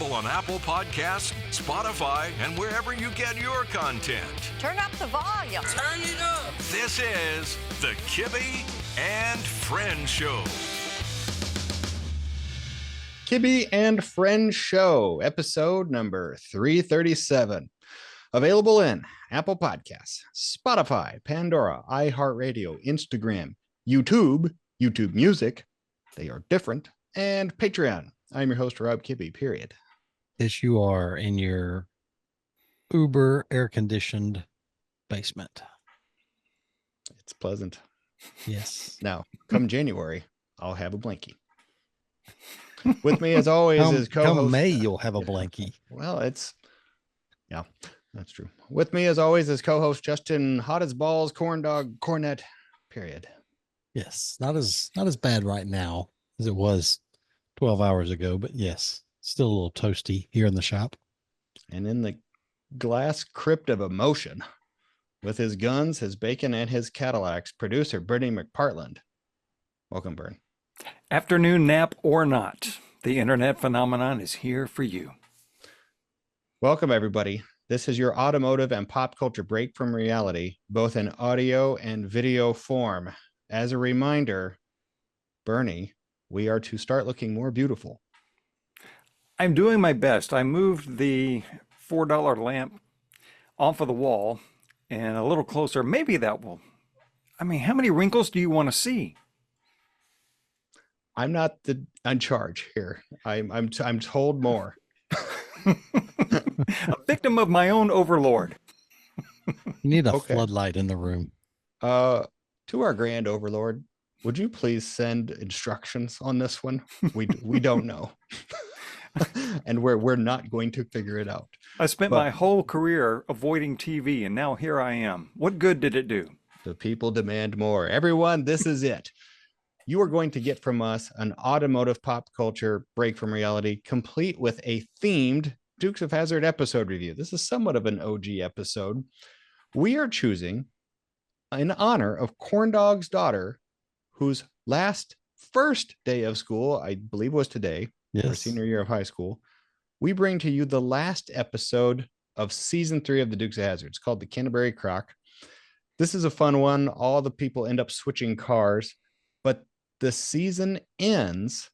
available on Apple Podcasts, Spotify, and wherever you get your content. Turn up the volume. Turn it up. This is the Kibby and Friends Show. Kibby and Friends Show, episode number 337. Available in Apple Podcasts, Spotify, Pandora, iHeartRadio, Instagram, YouTube Music, they are different, and Patreon. I'm your host, Rob Kibby, period. Yes, you are in your Uber air-conditioned basement. It's pleasant. Yes. Now, come January, I'll have a blankie. With me, as always, is co-host. Come May, you'll have a blankie. Well, yeah, that's true. With me, as always, is co-host Justin, hot as balls, corn dog, cornet, period. Yes, not as bad right now as it was 12 hours ago, but yes, still a little toasty here in the shop. And in the glass crypt of emotion, with his guns, his bacon, and his Cadillacs, producer Bernie McPartland. Welcome, Bern. Afternoon nap or not, the internet phenomenon is here for you. Welcome, everybody. This is your automotive and pop culture break from reality, both in audio and video form. As a reminder, Bernie, we are to start looking more beautiful. I'm doing my best. I moved the $4 lamp off of the wall and a little closer. Maybe that will. I mean, how many wrinkles do you want to see? I'm not in charge here. I'm told more. A victim of my own overlord. You need a floodlight in the room. To our grand overlord, would you please send instructions on this one? We don't know. And we're not going to figure it out. I spent my whole career avoiding TV, and now here I am. What good did it do? The people demand more. Everyone, this is it. You are going to get from us an automotive pop culture break from reality, complete with a themed Dukes of Hazzard episode review. This is somewhat of an OG episode. We are choosing in honor of Corn Dog's daughter, whose first day of school, I believe, was today, her senior year of high school. We bring to you the last episode of season 3 of the Dukes of Hazzard. It's called the Canterbury Croc. This is a fun one. All the people end up switching cars, but the season ends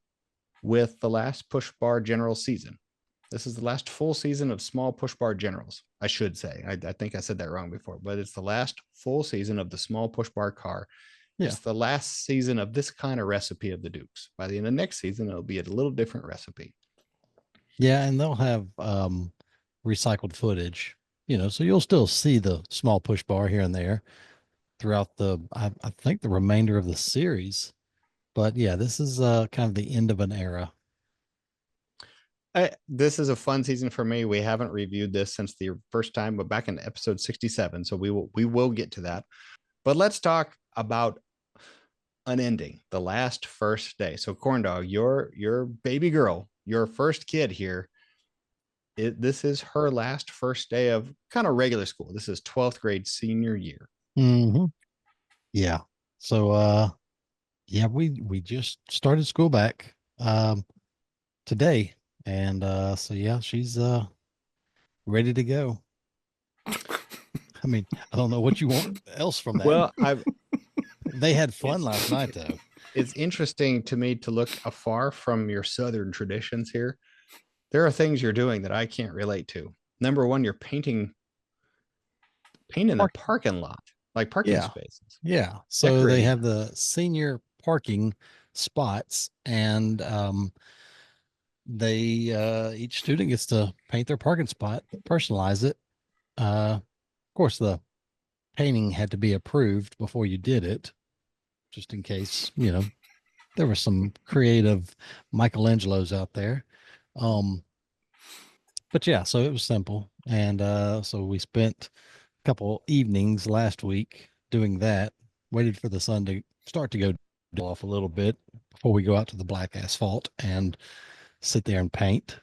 with the last push bar general season. This is the last full season of small push bar generals, I should say. I think I said that wrong before, but it's the last full season of the small push bar car. Yeah. It's the last season of this kind of recipe of the Dukes. By the end of next season, it'll be a little different recipe. Yeah, and they'll have recycled footage, so you'll still see the small push bar here and there throughout I think the remainder of the series. But yeah, this is kind of the end of an era. This is a fun season for me. We haven't reviewed this since the first time, but back in episode 67. So we will get to that. But let's talk about an ending, the last first day. So Corn Dog, your baby girl, your first kid here. This is her last first day of kind of regular school. This is 12th grade senior year. Mm-hmm. Yeah. So yeah, we just started school back today. And so yeah, she's ready to go. I mean, I don't know what you want else from that. Well, they had fun last night though. It's interesting to me to look afar from your Southern traditions here. There are things you're doing that I can't relate to. Number one, you're painting the parking lot, like parking spaces. Yeah. So they have the senior parking spots, and they each student gets to paint their parking spot, personalize it. Of course, the painting had to be approved before you did it, just in case there were some creative Michelangelos out there. But yeah, so it was simple, and so we spent a couple evenings last week doing that. Waited for the sun to start to go off a little bit before we go out to the black asphalt and sit there and paint.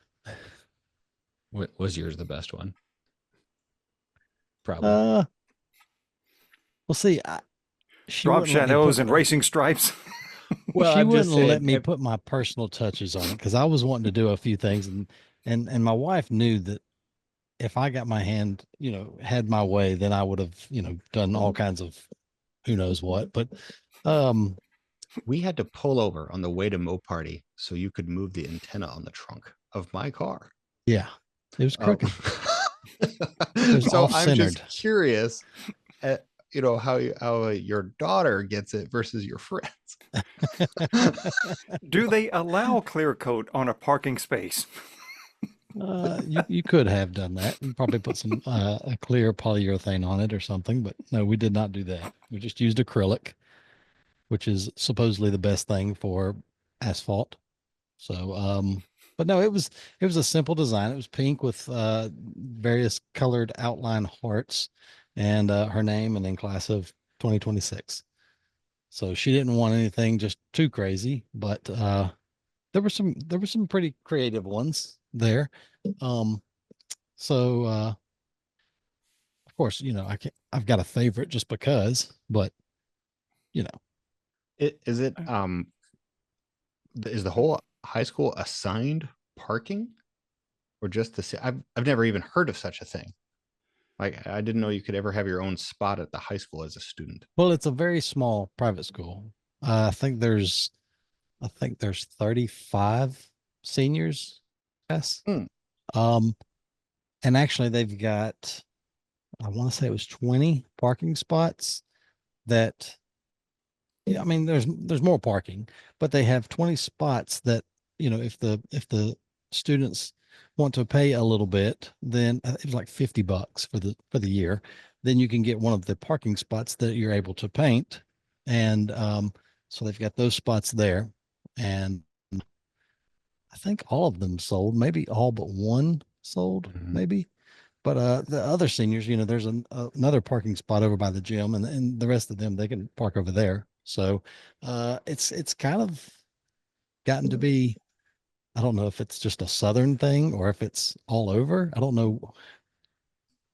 Was yours the best one? Probably. We'll see. Drop shadows and racing stripes. Well, she wouldn't let me put my personal touches on it because I was wanting to do a few things, and And my wife knew that if I got my hand, had my way, then I would have, done all kinds of who knows what. But um, We had to pull over on the way to Mo Party so you could move the antenna on the trunk of my car. yeah, it was Oh. crooked. It was So off I'm just centered. curious at, how your daughter gets it versus your friends. Do they allow clear coat on a parking space? You could have done that and probably put some a clear polyurethane on it or something, but no, we did not do that. We just used acrylic, which is supposedly the best thing for asphalt. So, but no, it was a simple design. It was pink with various colored outline hearts and her name and then class of 2026. So she didn't want anything just too crazy, but there were some pretty creative ones there. Um, so of course, I've got a favorite just because, but you know, Is it is the whole high school assigned parking, or just I've never even heard of such a thing. Like, I didn't know you could ever have your own spot at the high school as a student. well, it's a very small private school. I think there's 35 seniors. Yes. Hmm. Um, and actually they've got, I want to say it was 20 parking spots that, yeah, I mean, there's more parking, but they have 20 spots that, if the students want to pay a little bit, then it was like $50 for the year. Then you can get one of the parking spots that you're able to paint. And so they've got those spots there. And I think all of them sold, maybe all but one sold, Mhm. maybe. But the other seniors, there's another parking spot over by the gym, and the rest of them they can park over there. So it's kind of gotten to be, I don't know if it's just a southern thing or if it's all over. I don't know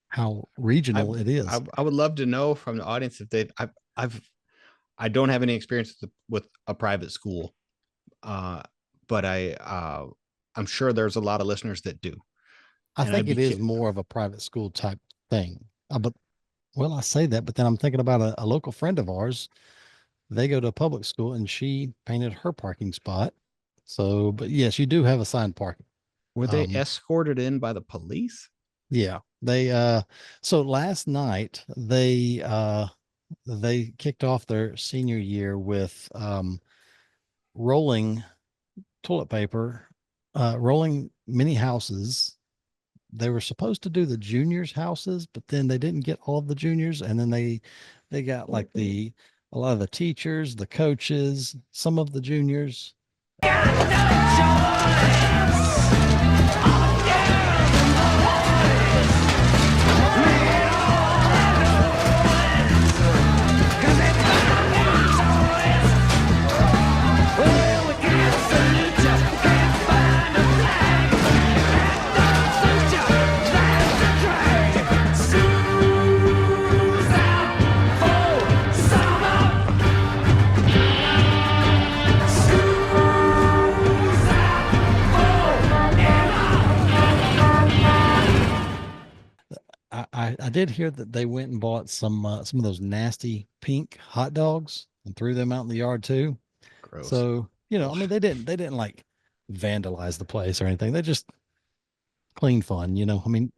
how I, regional it is. I would love to know from the audience if I've I don't have any experience with a private school, but I'm sure there's a lot of listeners that do, I and I'd think be it is more of a private school type thing. But well, I say that, but then I'm thinking about a local friend of ours. They go to a public school and she painted her parking spot. So, but yes, you do have assigned parking. were they Um, escorted in by the police? yeah, so last night they kicked off their senior year with rolling toilet paper, rolling mini houses. They were supposed to do the juniors houses, but then they didn't get all of the juniors, and then they got like a lot of the teachers, the coaches, some of the juniors. I did hear that they went and bought some of those nasty pink hot dogs and threw them out in the yard too. Gross. So, I mean, they didn't like vandalize the place or anything. They just clean fun. I mean,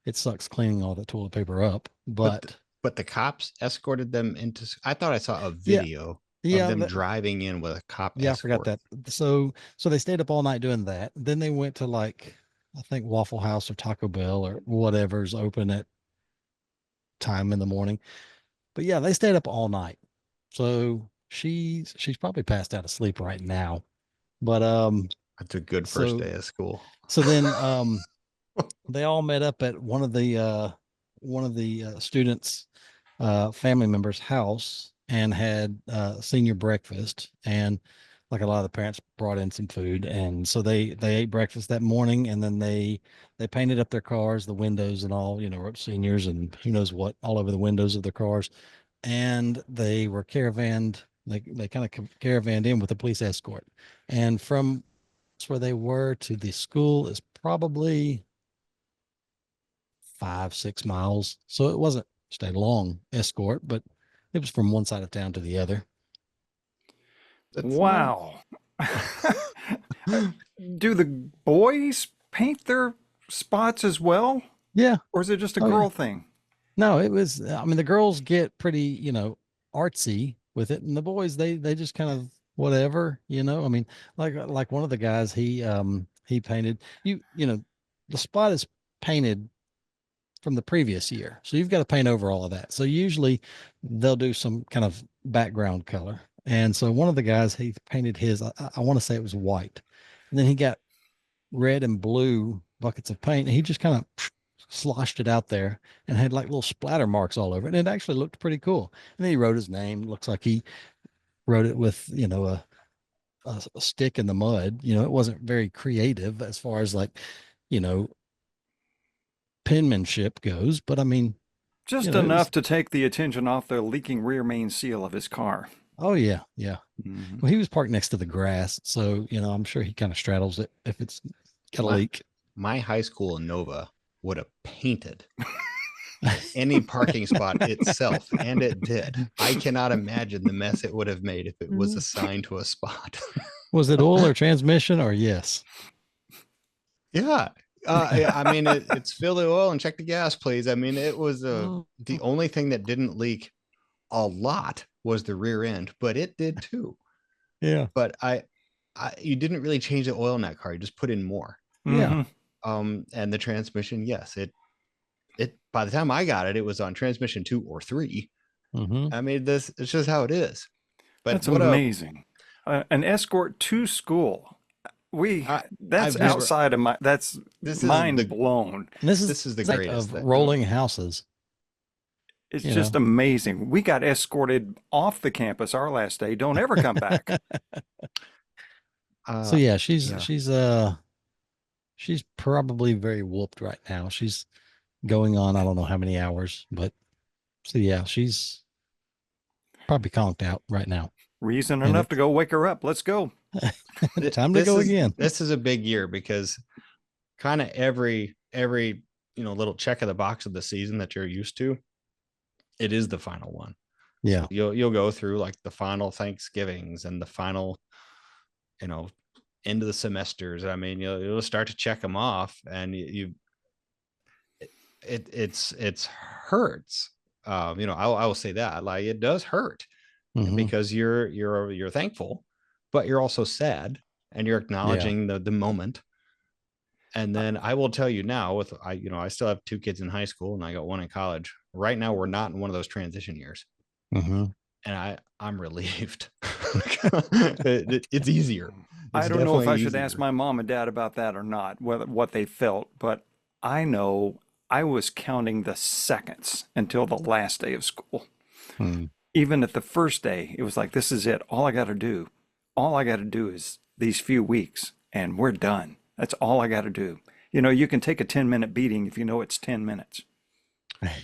it sucks cleaning all the toilet paper up, But but but the cops escorted them into. I thought I saw a yeah, video of yeah, them driving in with a cop yeah, I forgot escort. that. So they stayed up all night doing that. Then they went to like, I think Waffle House or Taco Bell or whatever's open at time in the morning. But yeah, they stayed up all night. So she's probably passed out of sleep right now. But That's a good first so day of school. so then they all met up at one of the students family members house and had senior breakfast, and like a lot of the parents brought in some food, and so they ate breakfast that morning, and then they painted up their cars, the windows and all, wrote seniors and who knows what all over the windows of their cars, and they were caravanned. They kind of caravanned in with a police escort, and from where they were to the school is probably 5-6 miles. So it wasn't just a long escort, but it was from one side of town to the other. That's Wow. Do the boys paint their spots as well? Yeah. Or is it just a Oh, yeah. girl thing? No, it was, I mean, the girls get pretty, artsy with it. And the boys, they just kind of whatever, I mean, like one of the guys, he painted the spot is painted from the previous year. So you've got to paint over all of that. So usually they'll do some kind of background color. And so one of the guys, he painted his, I want to say it was white. And then he got red and blue buckets of paint. And he just kind of sloshed it out there and had like little splatter marks all over it. And it actually looked pretty cool. And then he wrote his name. Looks like he wrote it with, a stick in the mud. It wasn't very creative as far as like, penmanship goes, but I mean, Just enough to take the attention off the leaking rear main seal of his car. oh yeah, yeah. Mhm. Well, he was parked next to the grass, so I'm sure he kind of straddles it if it's got a leak. My high school in Nova would have painted any parking spot itself, and it did. I cannot imagine the mess it would have made if it was assigned to a spot. Was it oil or transmission or yes? Yeah. I mean, it's fill the oil and check the gas, please. I mean, it was the only thing that didn't leak a lot was the rear end, but it did too. Yeah. But you didn't really change the oil in that car. You just put in more. Yeah. And the transmission, yes, it by the time I got it, it was on transmission 2 or 3. Mm-hmm. I mean, it's just how it is. But that's amazing. An escort to school. That's outside of my. This mind blown. And this is the greatest of rolling houses. It's just amazing. We got escorted off the campus our last day. Don't ever come back. So yeah, she's probably very whooped right now. She's going on I don't know how many hours, but so yeah, she's probably conked out right now. Reason enough to go wake her up. Let's go. Time to go again. This is a big year because kind of every little check of the box of the season that you're used to, it is the final one. Yeah. So you'll go through like the final Thanksgivings and the final, end of the semesters. I mean, you'll start to check them off, and it's hurts. I will say that, like, it does hurt because you're thankful, but you're also sad, and you're acknowledging the moment. And then I will tell you now, I still have 2 kids in high school and I got 1 in college. Right now, we're not in one of those transition years. And I'm relieved. It's easier. I don't know if I should ask my mom and dad about that or not, what they felt, but I know I was counting the seconds until the last day of school. Even at the first day, it was like, this is it. All I got to do is these few weeks and we're done. That's all I got to do. You can take a 10-minute beating if you know it's 10 minutes. I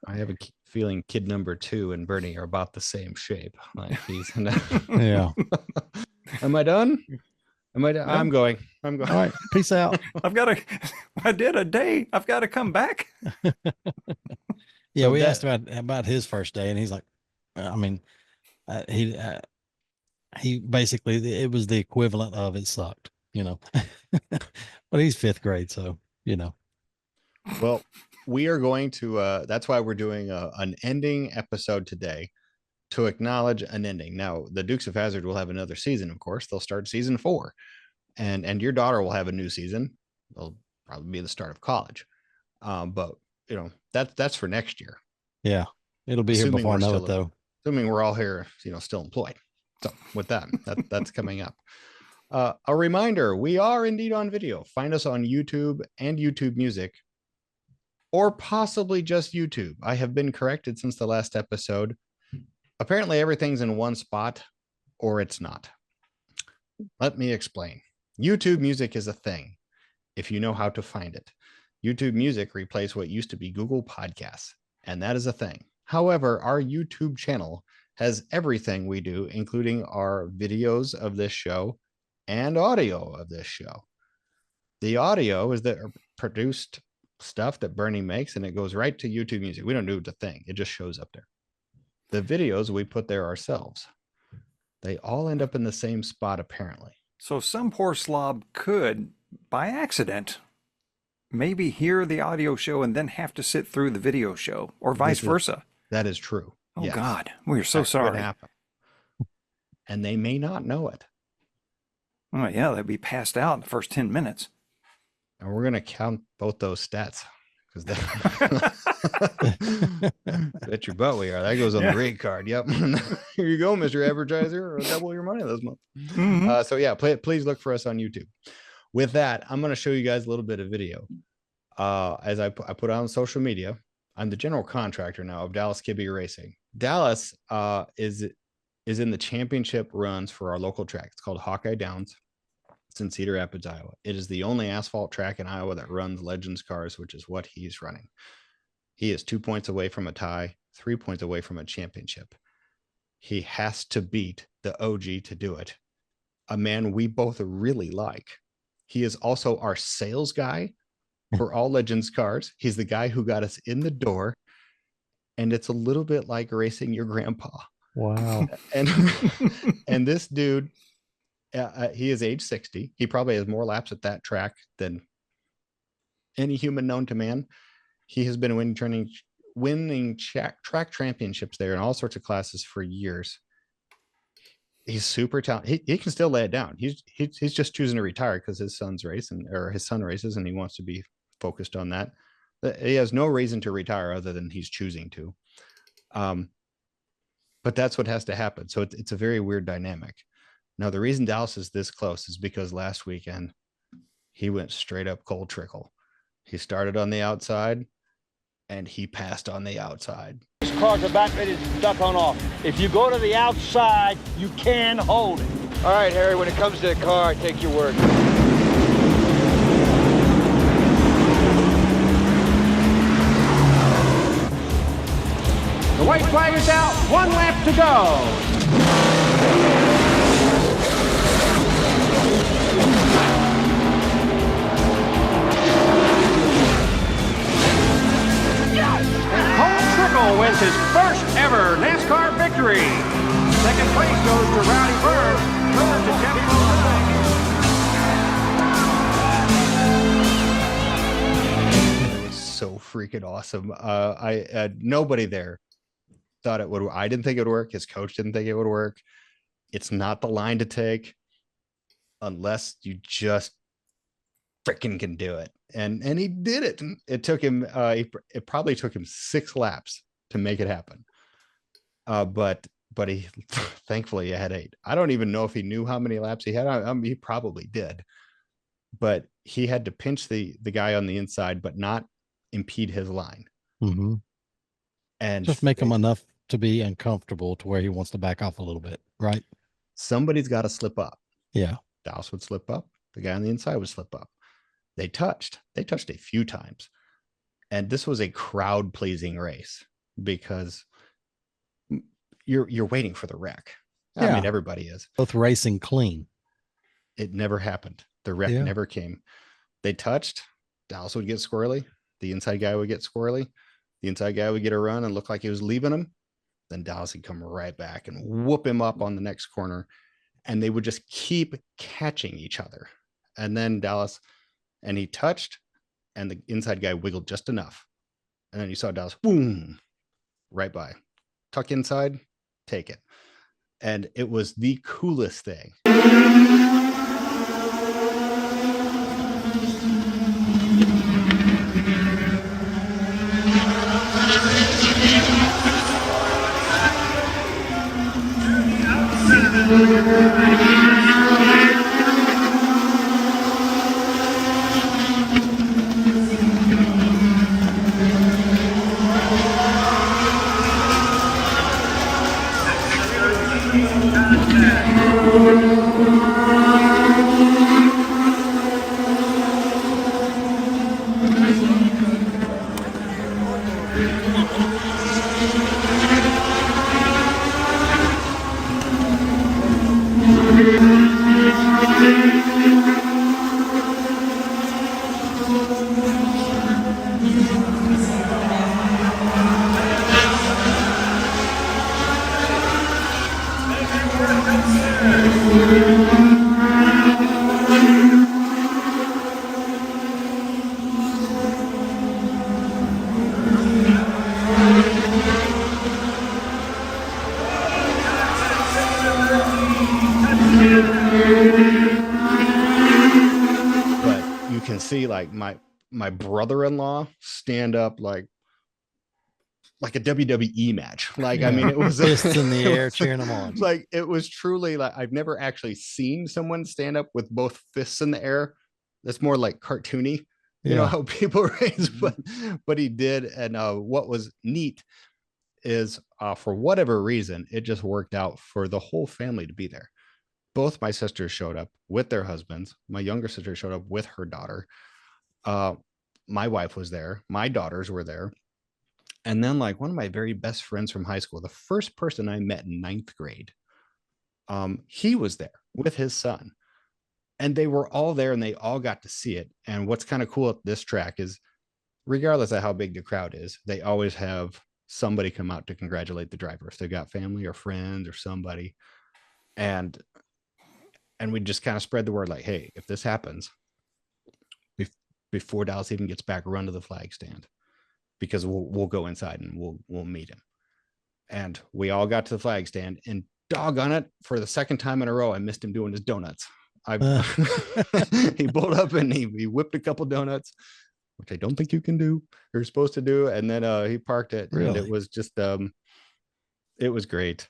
have a feeling kid number 2 and Bernie are about the same shape. Like yeah. Am I done? I'm going. All right. Peace out. I did a day. I've got to come back. Yeah. We asked about his first day and he's like, he basically, it was the equivalent of it sucked, but he's 5th grade. So, well, we are going to, that's why we're doing an ending episode today to acknowledge an ending. Now, the Dukes of Hazzard will have another season, of course. They'll start season 4, and your daughter will have a new season. They'll probably be the start of college. But that's for next year. Yeah. It'll be here before I know it, though. Assuming we're all here, still employed. So with that's coming up. A reminder, we are indeed on video. Find us on YouTube and YouTube Music, or possibly just YouTube. I have been corrected since the last episode. Apparently everything's in one spot, or it's not. Let me explain. YouTube Music is a thing, if you know how to find it. YouTube Music replaced what used to be Google Podcasts, and that is a thing. However, our YouTube channel has everything we do, including our videos of this show and audio of this show. The audio is the produced stuff that Bernie makes, and it goes right to YouTube Music. We don't do the thing. It just shows up there. The videos we put there ourselves. They all end up in the same spot, apparently. So some poor slob could, by accident, maybe hear the audio show and then have to sit through the video show, or vice versa. That is true. Oh, yes. God. We're so sorry. Happen. And they may not know it. Oh, yeah, they'd be passed out in the first 10 minutes. And we're going to count both those stats. Because bet your butt we are. That goes on the rate card. Yep. Here you go, Mr. Advertiser. Or double your money this month. Mm-hmm. So yeah, please look for us on YouTube. With that, I'm going to show you guys a little bit of video. As I put on social media. I'm the general contractor now of Dallas Kibbe Racing. Dallas is in the championship runs for our local track. It's called Hawkeye Downs. It's in Cedar Rapids, Iowa. It is the only asphalt track in Iowa that runs Legends cars, which is what he's running. He is 2 points away from a tie, 3 points away from a championship. He has to beat the OG to do it. A man we both really like. He is also our sales guy for all Legends cars. He's the guy who got us in the door. And it's a little bit like racing your grandpa. Wow. And this dude, he is age 60. He probably has more laps at that track than any human known to man. He has been winning track championships there in all sorts of classes for years. He's super talented. He can still lay it down. He's just choosing to retire because his son races and he wants to be focused on that. He has no reason to retire other than he's choosing to. But that's what has to happen. So it's a very weird dynamic. Now, the reason Dallas is this close is because last weekend he went straight up cold trickle. He started on the outside and he passed on the outside. These cars are about ready to duck on off. If you go to the outside, you can hold it. All right, Harry, when it comes to the car, I take your word. The white flag is out. 1 lap to go. Trickle wins his first ever NASCAR victory. Second place goes to Rowdy Burns. Third to Jeff Wilson. It was so freaking awesome. Nobody there thought it would. I didn't think it would work. His coach didn't think it would work. It's not the line to take unless you just freaking can do it. And he did it. It took him, it probably took him 6 laps to make it happen. But he, thankfully he had 8. I don't even know if he knew how many laps he had. He probably did, but he had to pinch the guy on the inside, but not impede his line. Mm-hmm. And just make him enough to be uncomfortable to where he wants to back off a little bit. Right. Somebody's got to slip up. Yeah. Dallas would slip up. The guy on the inside would slip up. They touched a few times. And this was a crowd pleasing race because you're waiting for the wreck. Yeah. I mean, everybody is. Both racing clean. It never happened. The wreck never came. They touched. Dallas would get squirrely. The inside guy would get squirrely. The inside guy would get a run and look like he was leaving him. Then Dallas would come right back and whoop him up on the next corner. And they would just keep catching each other. And then Dallas, and he touched, and the inside guy wiggled just enough. And then you saw Dallas, boom, right by. Tuck inside, take it. And it was the coolest thing. But you can see like my brother-in-law stand up like a WWE match. Like, I mean, it was fists in the it air was, cheering them on. like, it was truly like, I've never actually seen someone stand up with both fists in the air. That's more like cartoony, you know, Yeah. how people raise, but he did. And what was neat is for whatever reason, it just worked out for the whole family to be there. Both my sisters showed up with their husbands. My younger sister showed up with her daughter. My wife was there. My daughters were there. And then like one of my very best friends from high school, the first person I met in 9th grade, he was there with his son. And they were all there and they all got to see it. And what's kind of cool at this track is regardless of how big the crowd is, they always have somebody come out to congratulate the driver if they got family or friends or somebody. And we just kind of spread the word like, hey, if this happens, before Dallas even gets back, run to the flag stand, because we'll go inside and we'll meet him. And we all got to the flag stand, and doggone it, for the second time in a row, I missed him doing his donuts. He pulled up and he whipped a couple donuts, which I don't think you can do. You're supposed to do. And then he parked it. Really? And it was just it was great.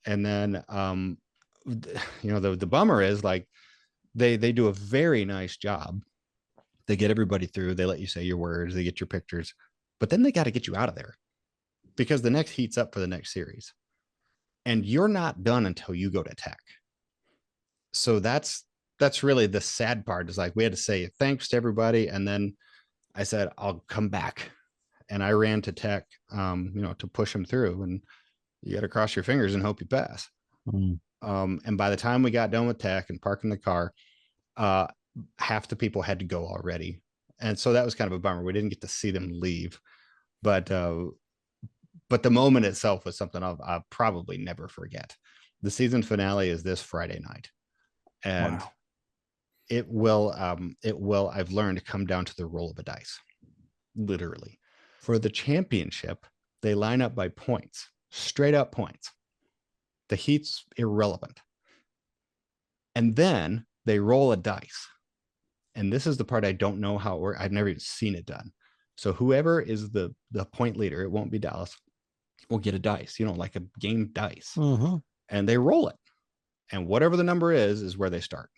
And then you know, the bummer is like they do a very nice job. They get everybody through, they let you say your words, they get your pictures, but then they got to get you out of there because the next heat's up for the next series. And you're not done until you go to tech. So that's really the sad part, is like we had to say thanks to everybody. And then I said, I'll come back. And I ran to tech, you know, to push them through. And you got to cross your fingers and hope you pass. And by the time we got done with tech and parking the car, half the people had to go already. And so that was kind of a bummer. We didn't get to see them leave, but the moment itself was something I'll probably never forget. The season finale is this Friday night, and Wow. it will, I've learned, come down to the roll of a dice, literally. For the championship, they line up by points, straight up points. The heat's irrelevant. And then they roll a dice. And this is the part I don't know how it works. I've never even seen it done. So whoever is the point leader, it won't be Dallas, will get a dice, you know, like a game dice. And they roll it. And whatever the number is where they start.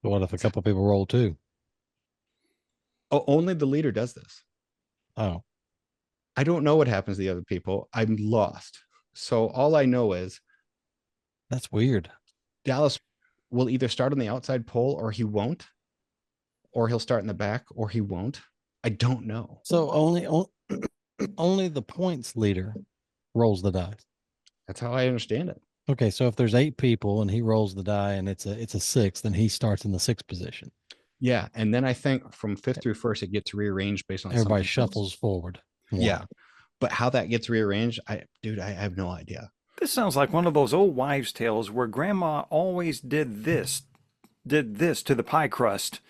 What if a couple people roll too? Oh, only the leader does this. Oh, I don't know what happens to the other people. I'm lost. So all I know is that's weird. Dallas will either start on the outside pole or he won't, or he'll start in the back or he won't. I don't know. So only the points leader rolls the dice. That's how I understand it. Okay, so if there's 8 people and he rolls the die and it's a 6, then he starts in the 6th position. Yeah, and then I think from 5th through 1st it gets rearranged based on everybody shuffles forward. Yeah, but how that gets rearranged, I have no idea. This sounds like one of those old wives' tales where grandma always did this to the pie crust,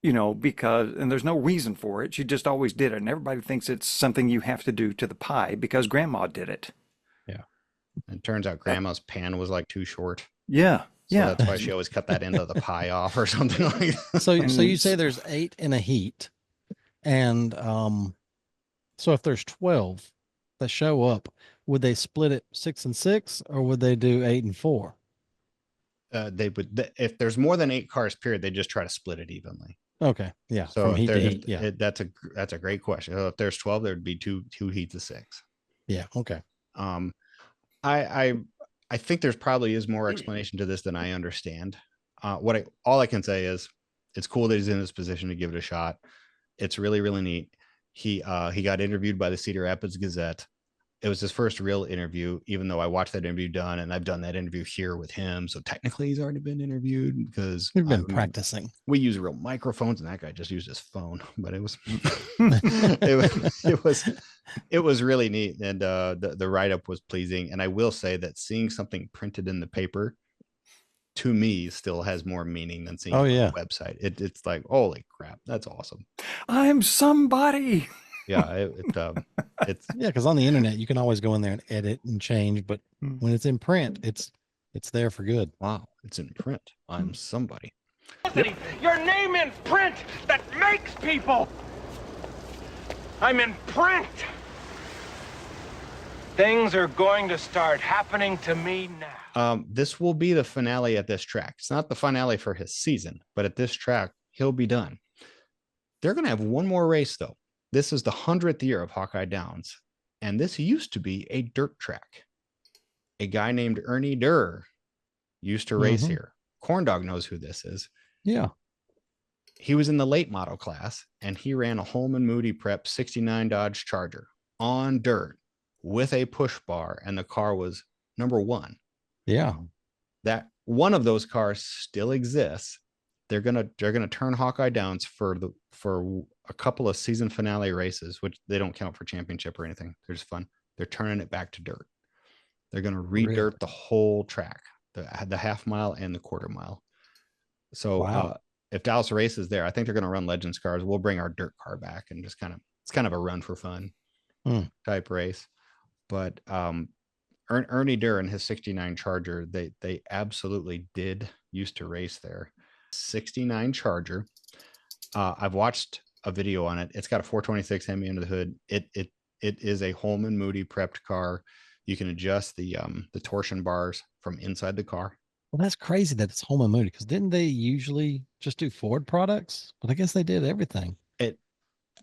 you know, and there's no reason for it. She just always did it. And everybody thinks it's something you have to do to the pie because grandma did it. Yeah. And it turns out grandma's pan was like too short. Yeah. So yeah. That's why she always cut that end of the pie off or something like that. So you say there's 8 in a heat. And so if there's 12 that show up, would they split it 6 and 6, or would they do 8 and 4? They would, if there's more than 8 cars, period, they just try to split it evenly. Okay, yeah. So from heat to heat, yeah. That's a great question. So if there's 12, there'd be two heats of 6. Yeah. Okay. I think there's probably is more explanation to this than I understand. All I can say is it's cool that he's in this position to give it a shot. It's really, really neat. He got interviewed by the Cedar Rapids Gazette. It was his first real interview, even though I watched that interview done, and I've done that interview here with him. So technically he's already been interviewed because we've been practicing. We use real microphones, and that guy just used his phone, but it was, it was really neat. And the write-up was pleasing. And I will say that seeing something printed in the paper, to me, still has more meaning than seeing it on the website. It's like, holy crap, that's awesome. I'm somebody. Yeah, it's Yeah, because on the internet you can always go in there and edit and change, but when it's in print, it's there for good. wow, it's in print. I'm somebody. Your name in print that makes people. I'm in print. Things are going to start happening to me now. This will be the finale at this track. It's not the finale for his season, but at this track, he'll be done. They're going to have one more race, though. This is the 100th year of Hawkeye Downs, and this used to be a dirt track. A guy named Ernie Durr used to race here. Corndog knows who this is. Yeah. He was in the late model class, and he ran a Holman Moody Prep 69 Dodge Charger on dirt with a push bar, and the car was number 1. Yeah. That one of those cars still exists. They're gonna turn Hawkeye Downs for a couple of season finale races, which they don't count for championship or anything. They're just fun. They're turning it back to dirt. They're gonna re-dirt the whole track, the half mile and the quarter mile. So Wow. If Dallas races there, I think they're gonna run Legends cars. We'll bring our dirt car back and just it's kind of a run for fun type race. But Ernie Durr and his 69 Charger, they absolutely did used to race there. 69 Charger. I've watched a video on it. It's got a 426 Hemi under the hood. It is a Holman Moody prepped car. You can adjust the torsion bars from inside the car. Well, that's crazy that it's Holman Moody, because didn't they usually just do Ford products? But I guess they did everything.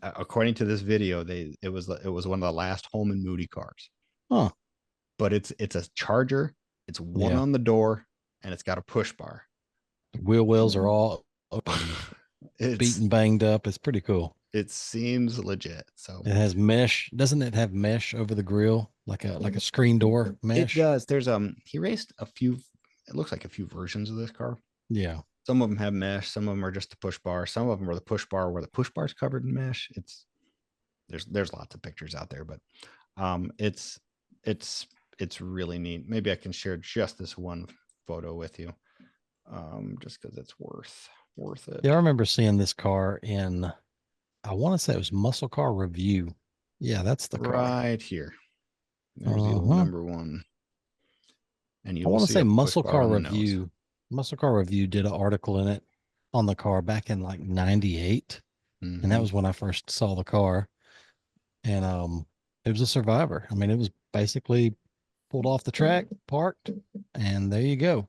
According to this video, it was one of the last Holman Moody cars. Huh. But it's a Charger. It's one on the door, and it's got a push bar. The wheel wells are all open, beaten, banged up. It's pretty cool. It seems legit. So it has mesh. Doesn't it have mesh over the grill, like a screen door mesh? It does. There's he raced a few. It looks like a few versions of this car. Yeah. Some of them have mesh. Some of them are just a push bar. Some of them are the push bar where the push bar is covered in mesh. There's lots of pictures out there, but it's really neat. Maybe I can share just this one photo with you, just because it's worth it. Yeah, I remember seeing this car in, I want to say it was Muscle Car Review. Yeah, that's the car right here. There's the old number 1. And I want to say Muscle Car Review. Muscle Car Review did an article in it on the car back in like 98. And that was when I first saw the car. And it was a Survivor. I mean, it was basically pulled off the track, parked, and there you go.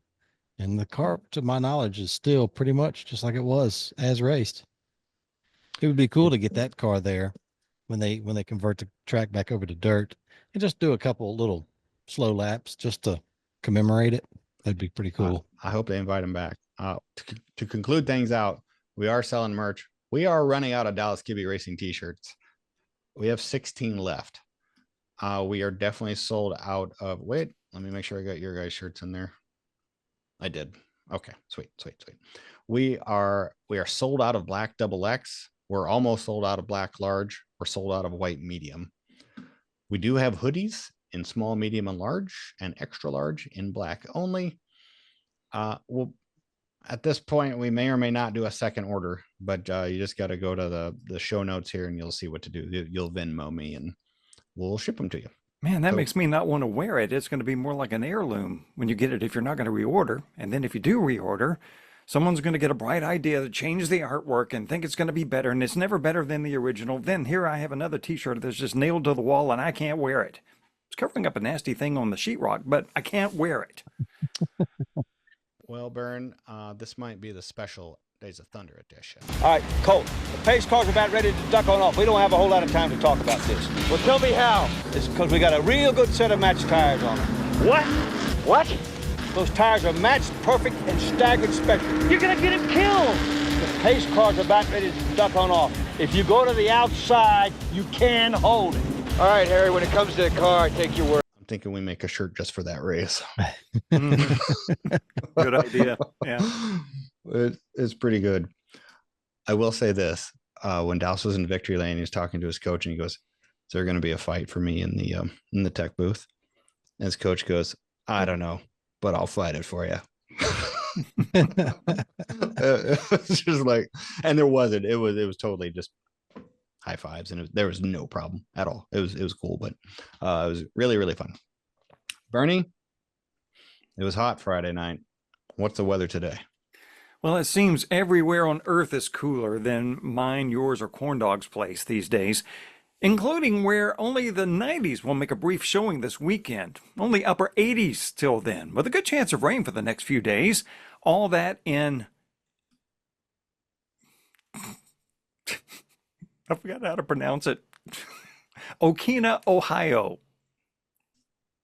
And the car, to my knowledge, is still pretty much just like it was as raced. It would be cool to get that car there when they convert the track back over to dirt and just do a couple little slow laps just to commemorate it. That'd be pretty cool. I hope they invite him back. To conclude things out, we are selling merch. We are running out of Dallas Kibbe Racing t-shirts. We have 16 left. We are definitely sold out of, wait, let me make sure I got your guys' shirts in there. I did. Okay, sweet. We are sold out of black XXX. We're almost sold out of black large. We're sold out of white medium. We do have hoodies in small, medium, and large, and extra large in black only. Well, at this point, we may or may not do a second order, but you just got to go to the show notes here and you'll see what to do. You'll Venmo me and we'll ship them to you. Man, that makes me not want to wear it. It's going to be more like an heirloom when you get it if you're not going to reorder. And then if you do reorder, someone's going to get a bright idea to change the artwork and think it's going to be better, and it's never better than the original. Then here I have another t-shirt that's just nailed to the wall and I can't wear it. It's covering up a nasty thing on the sheetrock, but I can't wear it. Well, Bern, this might be the special Days of Thunder edition. All right, Colt, the pace car's about ready to duck on off. We don't have a whole lot of time to talk about this. Well, tell me how. It's because we got a real good set of match tires on it. What? Those tires are matched, perfect, and staggered spectrum. You're gonna get him killed. The pace car's about ready to duck on off. If you go to the outside, you can hold it. All right, Harry, when it comes to the car, I take your word. I'm thinking we make a shirt just for that race. Good idea. Yeah. It's pretty good. I will say this. When Dallas was in victory lane, he was talking to his coach and he goes, "Is there going to be a fight for me in the tech booth?" And his coach goes, "I don't know, but I'll fight it for you." It's just like, and there wasn't. It was totally just high fives, and there was no problem at all. It was cool, but it was really, really fun. Bernie, it was hot Friday night. What's the weather today? Well, it seems everywhere on Earth is cooler than mine, yours, or Corndog's place these days, including where only the 90s will make a brief showing this weekend. Only upper 80s till then, with a good chance of rain for the next few days. All that in... I forgot how to pronounce it. Okina, Ohio.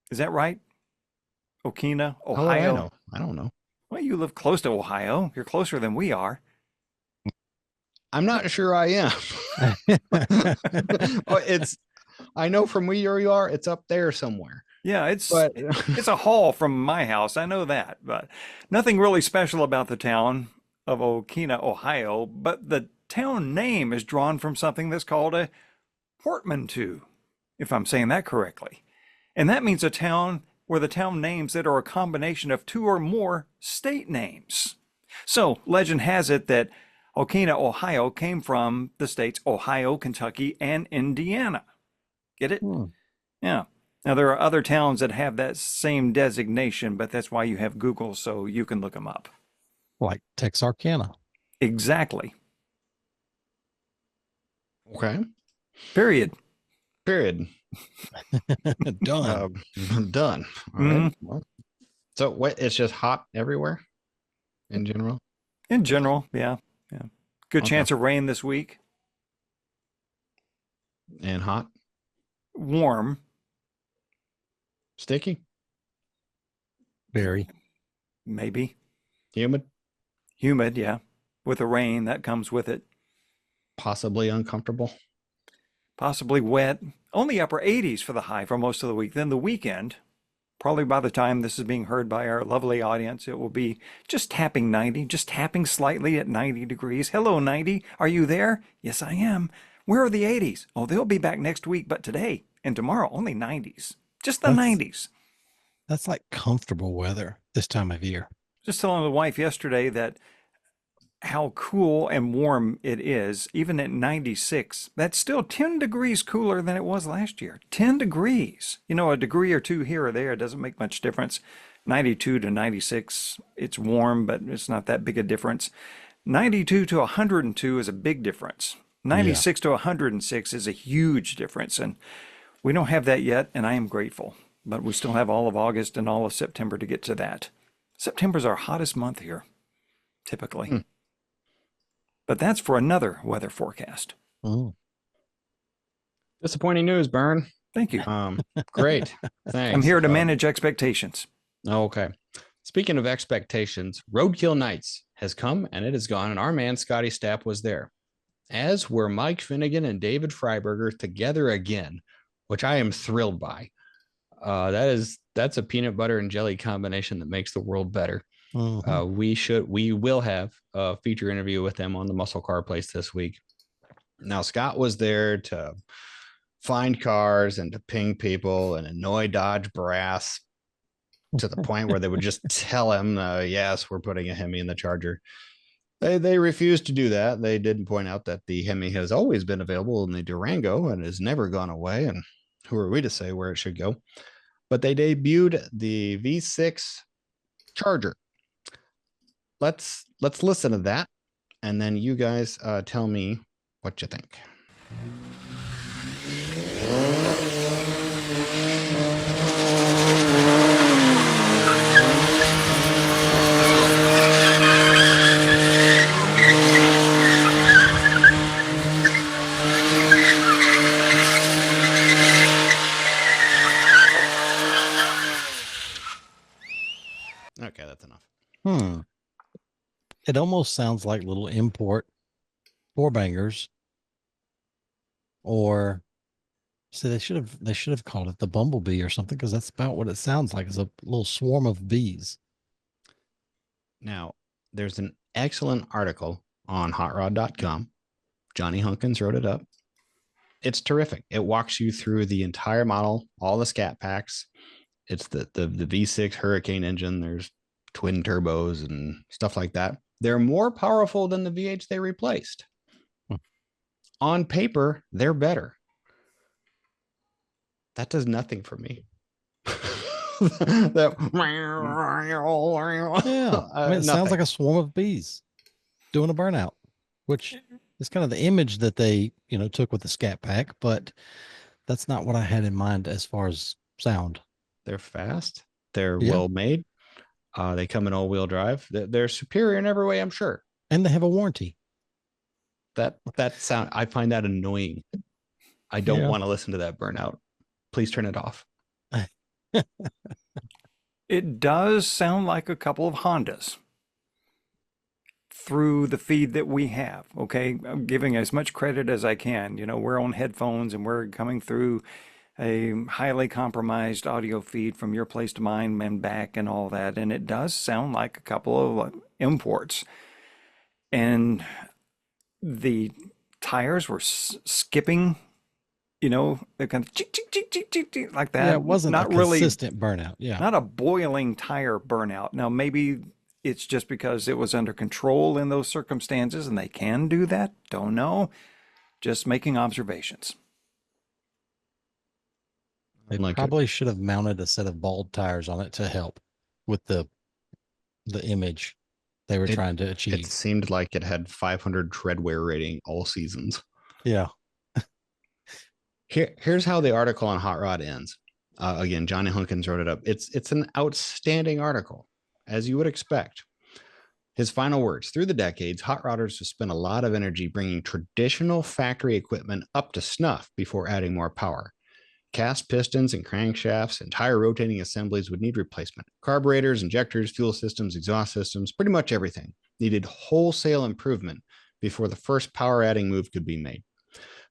Is that right? Okina, Ohio. I don't know. Well, you live close to Ohio. You're closer than we are. I'm not sure I am. I know from where you are, it's up there somewhere. Yeah, it's a haul from my house. I know that, but nothing really special about the town of Okina, Ohio. But the town name is drawn from something that's called a portmanteau, if I'm saying that correctly. And that means a town where the town names it are a combination of two or more state names. So legend has it that Okina, Ohio came from the states Ohio, Kentucky, and Indiana. Get it? Yeah. Now, there are other towns that have that same designation, but that's why you have Google, so you can look them up. Like Texarkana. Exactly. Okay. Period. Done. Done. All right. Well, so what? It's just hot everywhere in general? In general, yeah. Good chance of rain this week. And hot? Warm. Sticky? Very. Maybe. Humid? Humid, yeah. With the rain, that comes with it. Possibly uncomfortable? Possibly wet. Only upper 80s for the high for most of the week. Then the weekend, probably by the time this is being heard by our lovely audience, it will be just tapping 90, just tapping slightly at 90 degrees. Hello, 90. Are you there? Yes, I am. Where are the 80s? Oh, they'll be back next week, but today and tomorrow, only 90s. Just the 90s. That's like comfortable weather this time of year. Just telling the wife yesterday that how cool and warm it is, even at 96. That's still 10 degrees cooler than it was last year. 10 degrees. You know, a degree or two here or there doesn't make much difference. 92 to 96, it's warm, but it's not that big a difference. 92 to 102 is a big difference. 96 to 106 is a huge difference, and we don't have that yet, and I am grateful. But we still have all of August and all of September to get to that. September's our hottest month here, typically. But that's for another weather forecast. Disappointing news, Bern. Thank you. Great. Thanks. I'm here to manage expectations. Okay. Speaking of expectations, Roadkill Nights has come and it is gone, and our man Scotty Stapp was there, as were Mike Finnegan and David Freiberger together again, which I am thrilled by. That's a peanut butter and jelly combination that makes the world better. We will have a feature interview with them on the Muscle Car Place this week. Now, Scott was there to find cars and to ping people and annoy Dodge brass to the point where they would just tell him, yes, we're putting a Hemi in the Charger. They refused to do that. They didn't point out that the Hemi has always been available in the Durango and has never gone away. And who are we to say where it should go? But they debuted the V6 Charger. Let's listen to that, and then you guys tell me what you think. Okay, that's enough. It almost sounds like little import four bangers, or so they should have called it the Bumblebee or something, because that's about what it sounds like, is a little swarm of bees. Now, there's an excellent article on hotrod.com. Johnny Hunkins wrote it up. It's terrific. It walks you through the entire model, all the scat packs. It's the V6 Hurricane engine. There's twin turbos and stuff like that. They're more powerful than the V8s they replaced. on paper, they're better. That does nothing for me. that Yeah. I mean, it sounds nothing. like a swarm of bees doing a burnout, which is kind of the image that they, took with the Scat Pack, but that's not what I had in mind as far as sound. They're fast. They're Yeah. well made. They come in all-wheel drive. They're superior in every way, I'm sure. And they have a warranty. That sound, I find that annoying. I don't Yeah. want to listen to that burnout. Please turn it off. It does sound like a couple of Hondas through the feed that we have. Okay, I'm giving as much credit as I can. We're on headphones and we're coming through a highly compromised audio feed from your place to mine and back and all that. And it does sound like a couple of imports. And the tires were skipping, they're kind of chick, chick, chick, chick, chick, chick, like that. Yeah, it wasn't not a really consistent burnout. Yeah. not a boiling tire burnout. Now, maybe it's just because it was under control in those circumstances and they can do that. Don't know. Just making observations. They Like probably should have mounted a set of bald tires on it to help with the image they were trying to achieve. It seemed like it had 500 treadwear rating all seasons. Yeah. Here's how the article on Hot Rod ends. Again, Johnny Hunkins wrote it up. It's an outstanding article, as you would expect. His final words: through the decades, hot rodders have spent a lot of energy bringing traditional factory equipment up to snuff before adding more power. Cast pistons and crankshafts and tire rotating assemblies would need replacement. Carburetors, injectors, fuel systems, exhaust systems, pretty much everything needed wholesale improvement before the first power adding move could be made.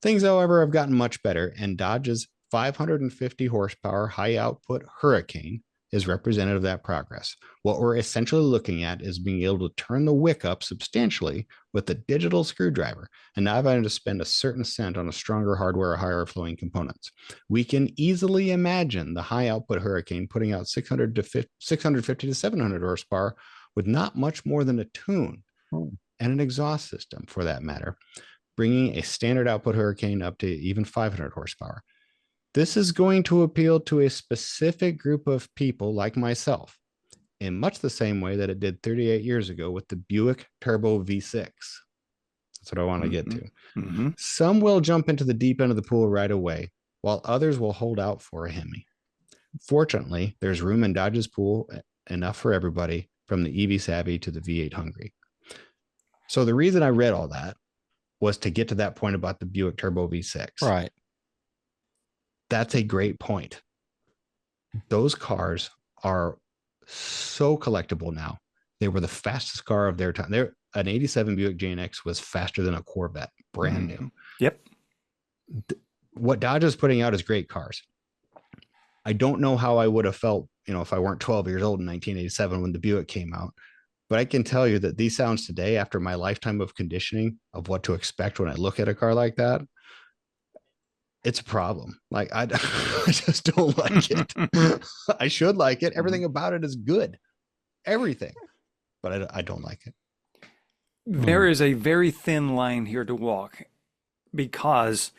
Things, however, have gotten much better, and Dodge's 550 horsepower high output Hurricane is representative of that progress. What we're essentially looking at is being able to turn the wick up substantially with a digital screwdriver, and not having to spend a certain cent on a stronger hardware or higher flowing components. We can easily imagine the high output Hurricane putting out 650 to 700 horsepower with not much more than a tune and an exhaust system, for that matter, bringing a standard output Hurricane up to even 500 horsepower. This is going to appeal to a specific group of people like myself, in much the same way that it did 38 years ago with the Buick Turbo V6. That's what I want to get to. Mm-hmm. Some will jump into the deep end of the pool right away, while others will hold out for a Hemi. Fortunately, there's room in Dodge's pool enough for everybody, from the EV savvy to the V8 hungry. So the reason I read all that was to get to that point about the Buick Turbo V6. Right. That's a great point. Those cars are so collectible now. They were the fastest car of their time. An 87 Buick JNX was faster than a Corvette, brand new. Yep. What Dodge is putting out is great cars. I don't know how I would have felt, if I weren't 12 years old in 1987 when the Buick came out. But I can tell you that these sounds today, after my lifetime of conditioning of what to expect when I look at a car like that, it's a problem. Like I just don't like it. I should like it. Everything about it is good. Everything. But I don't like it. There is a very thin line here to walk, because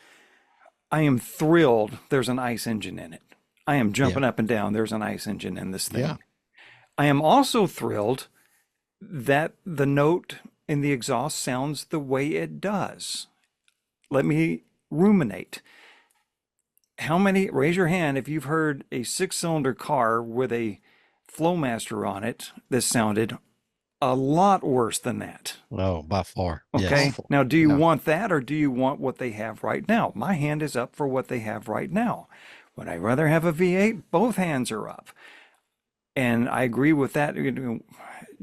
I am thrilled there's an ICE engine in it. I am jumping up and down. There's an ICE engine in this thing. Yeah. I am also thrilled that the note in the exhaust sounds the way it does. Let me ruminate. Raise your hand if you've heard a 6-cylinder car with a Flowmaster on it that sounded a lot worse than that. Oh, by far. Okay. Yes. Now, do you want that, or do you want what they have right now? My hand is up for what they have right now. Would I rather have a V8? Both hands are up. And I agree with that.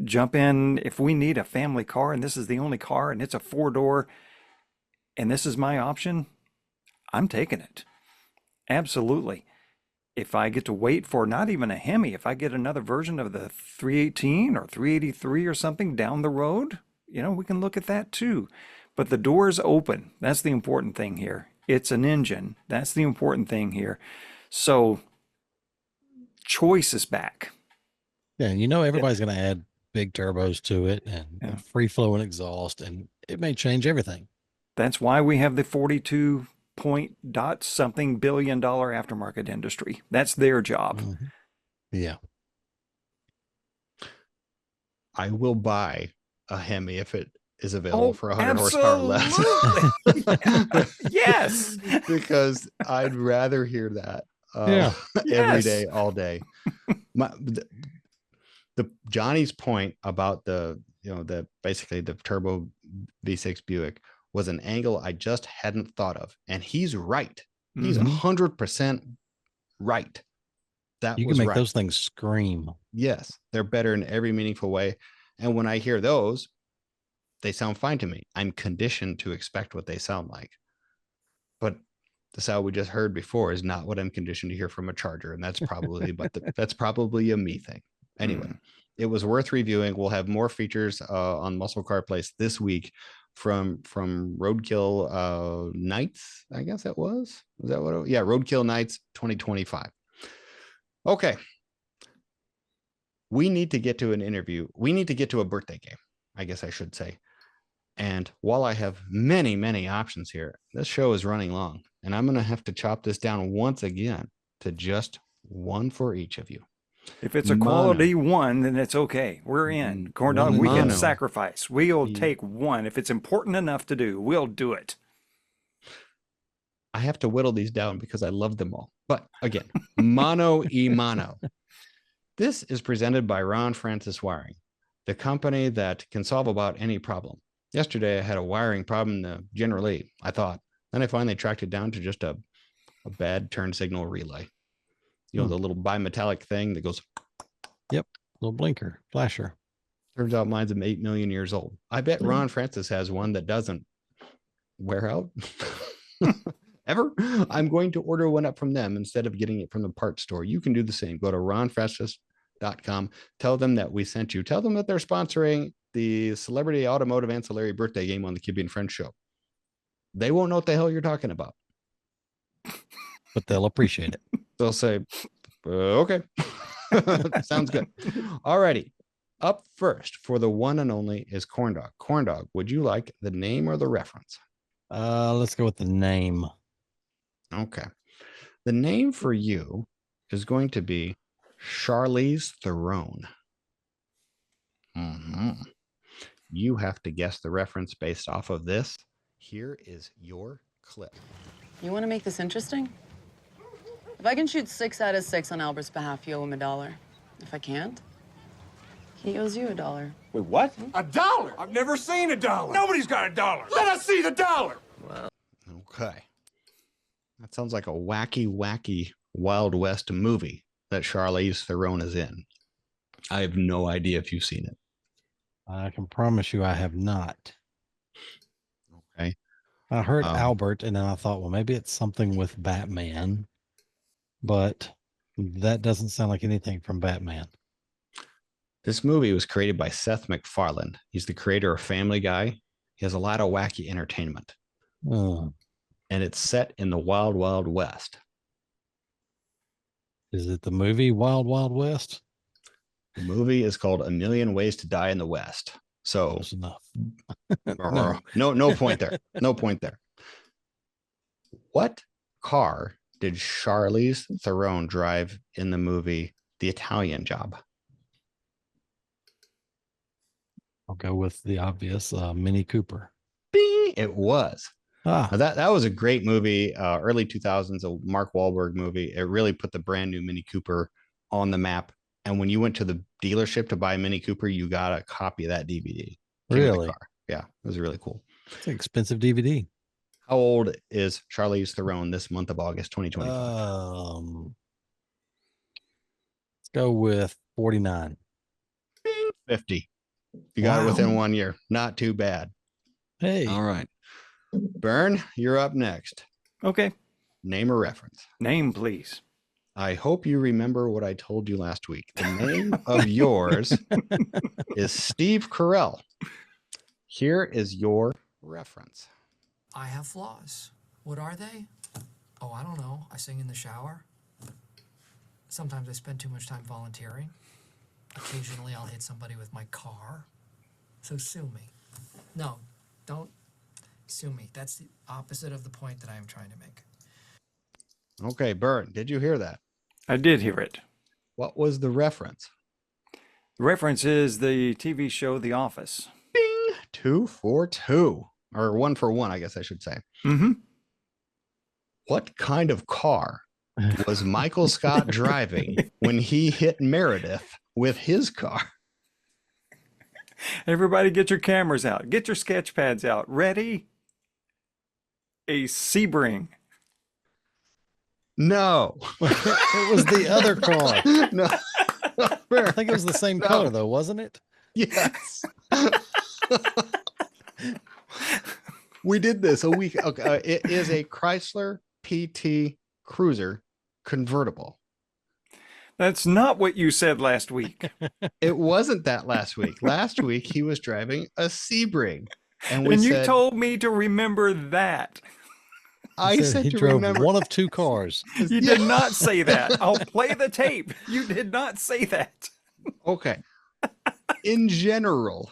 Jump in if we need a family car and this is the only car and it's a 4-door and this is my option, I'm taking it. Absolutely. If I get to wait for not even a Hemi, if I get another version of the 318 or 383 or something down the road, we can look at that too. But the door's open. That's the important thing here. It's an engine. That's the important thing here. So choice is back. Yeah, everybody's going to add big turbos to it and free flowing exhaust, and it may change everything. That's why we have the 42 point dot something billion dollar aftermarket industry. That's their job. Mhm. Yeah. I will buy a Hemi if it is available Oh, for 100 horsepower less. absolutely. Yes. Because I'd rather hear that Yeah. every Yes. day, all day. The Johnny's point about basically the turbo V6 Buick was an angle I just hadn't thought of, and he's right. He's Mhm. 100% right. That You was can make right. those things scream. Yes, they're better in every meaningful way. And when I hear those, they sound fine to me. I'm conditioned to expect what they sound like. But the sound we just heard before is not what I'm conditioned to hear from a Charger, and that's probably that's probably a me thing. Anyway, it was worth reviewing. We'll have more features on Muscle Car Place this week from Roadkill Nights. I guess it was. Is that what? Yeah, Roadkill Nights 2025. Okay. We need to get to an interview. We need to get to a birthday game, I guess I should say. And while I have many, many options here, this show is running long, and I'm going to have to chop this down once again to just one for each of you. If it's a quality one, then it's okay. We're in. Corn dog, we can sacrifice. We'll take one. If it's important enough to do, we'll do it. I have to whittle these down because I love them all. But again, mono e mono. This is presented by Ron Francis Wiring, the company that can solve about any problem. Yesterday, I had a wiring problem in the General E, I thought. Then I finally tracked it down to just a bad turn signal relay. You know, the little bimetallic thing that goes. Yep. Little blinker, flasher. Turns out mine's 8 million years old. I bet Ron Francis has one that doesn't wear out ever. I'm going to order one up from them instead of getting it from the parts store. You can do the same. Go to ronfrancis.com. Tell them that we sent you. Tell them that they're sponsoring the Celebrity Automotive Ancillary birthday game on the Kibbe and Friends show. They won't know what the hell you're talking about, but they'll appreciate it. They'll say, okay. Sounds good. All righty. Up first for the one and only is Corn Dog. Corn Dog, would you like the name or the reference? Let's go with the name. Okay. The name for you is going to be Charlize Theron. Mm-hmm. You have to guess the reference based off of this. Here is your clip. You want to make this interesting? If I can shoot 6 out of 6 on Albert's behalf, you owe him $1. If I can't, he owes you $1. Wait, what? $1? I've never seen $1. Nobody's got $1. Let us see the dollar. Wow. Okay. That sounds like a wacky Wild West movie that Charlize Theron is in. I have no idea if you've seen it. I can promise you I have not. Okay. I heard Albert, and then I thought, well, maybe it's something with Batman, but that doesn't sound like anything from Batman. This movie was created by Seth MacFarlane. He's the creator of Family Guy. He has a lot of wacky entertainment. Oh. And it's set in the Wild Wild West. Is it the movie Wild Wild West? The movie is called A Million Ways to Die in the West. So close enough. no point there. No point there. What car did Charlize Theron drive in the movie The Italian Job? I'll go with the obvious Mini Cooper. Bing! It was. Ah. Now that was a great movie, early 2000s, a Mark Wahlberg movie. It really put the brand new Mini Cooper on the map. And when you went to the dealership to buy a Mini Cooper, you got a copy of that DVD. Really? Yeah, it was really cool. It's an expensive DVD. How old is Charlize Theron this month of August 2025? Let's go with 49. 50. You got it within 1 year. Not too bad. Hey. All right. Bern, you're up next. Okay. Name a reference. Name, please. I hope you remember what I told you last week. The name of yours is Steve Carell. Here is your reference. I have flaws. What are they? Oh, I don't know. I sing in the shower. Sometimes I spend too much time volunteering. Occasionally I'll hit somebody with my car. So sue me. No, don't Sue me. That's the opposite of the point that I am trying to make. Okay, Bert, did you hear that? I did hear it. What was the reference? The reference is the TV show The Office. Bing! 2 for 2. Or 1 for 1, I guess I should say. Mm-hmm. What kind of car was Michael Scott driving when he hit Meredith with his car? Everybody get your cameras out. Get your sketch pads out. Ready? A Sebring. No. It was the other car. No. I think it was the same color, though, wasn't it? Yes. We did this a week. Okay, it is a Chrysler PT Cruiser convertible. That's not what you said last week. It wasn't that last week. Last week he was driving a Sebring, and you told me to remember that. I said he to drove remember one of 2 cars. You did not say that. I'll play the tape. You did not say that. Okay. In general,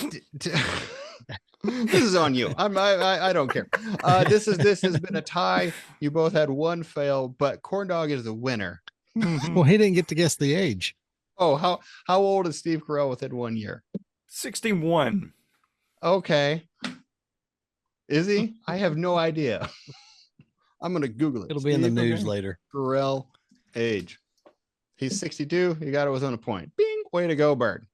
this is on you. I don't care. This has been a tie. You both had 1 fail, but Corn Dog is the winner. Well, he didn't get to guess the age. Oh, how old is Steve Carell within 1 year? 61. Okay. Is he? I have no idea. I'm gonna Google it. It'll be in the news later. Carell age. He's 62. You got it within a point. Bing! Way to go, Bird.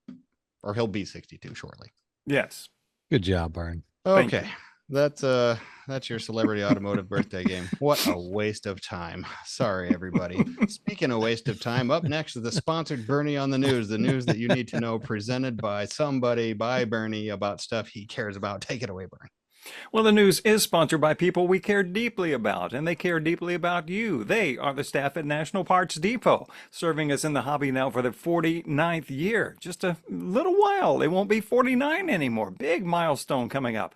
Or he'll be 62 shortly. Yes. Good job, Bern. Okay. That's your celebrity automotive birthday game. What a waste of time. Sorry, everybody. Speaking of waste of time, up next is the sponsored Bernie on the news, the news that you need to know, presented by somebody, by Bernie, about stuff he cares about. Take it away, Bernie. Well, the news is sponsored by people we care deeply about, and they care deeply about you. They are the staff at National Parts Depot, serving us in the hobby now for the 49th year. Just a little while. They won't be 49 anymore. Big milestone coming up.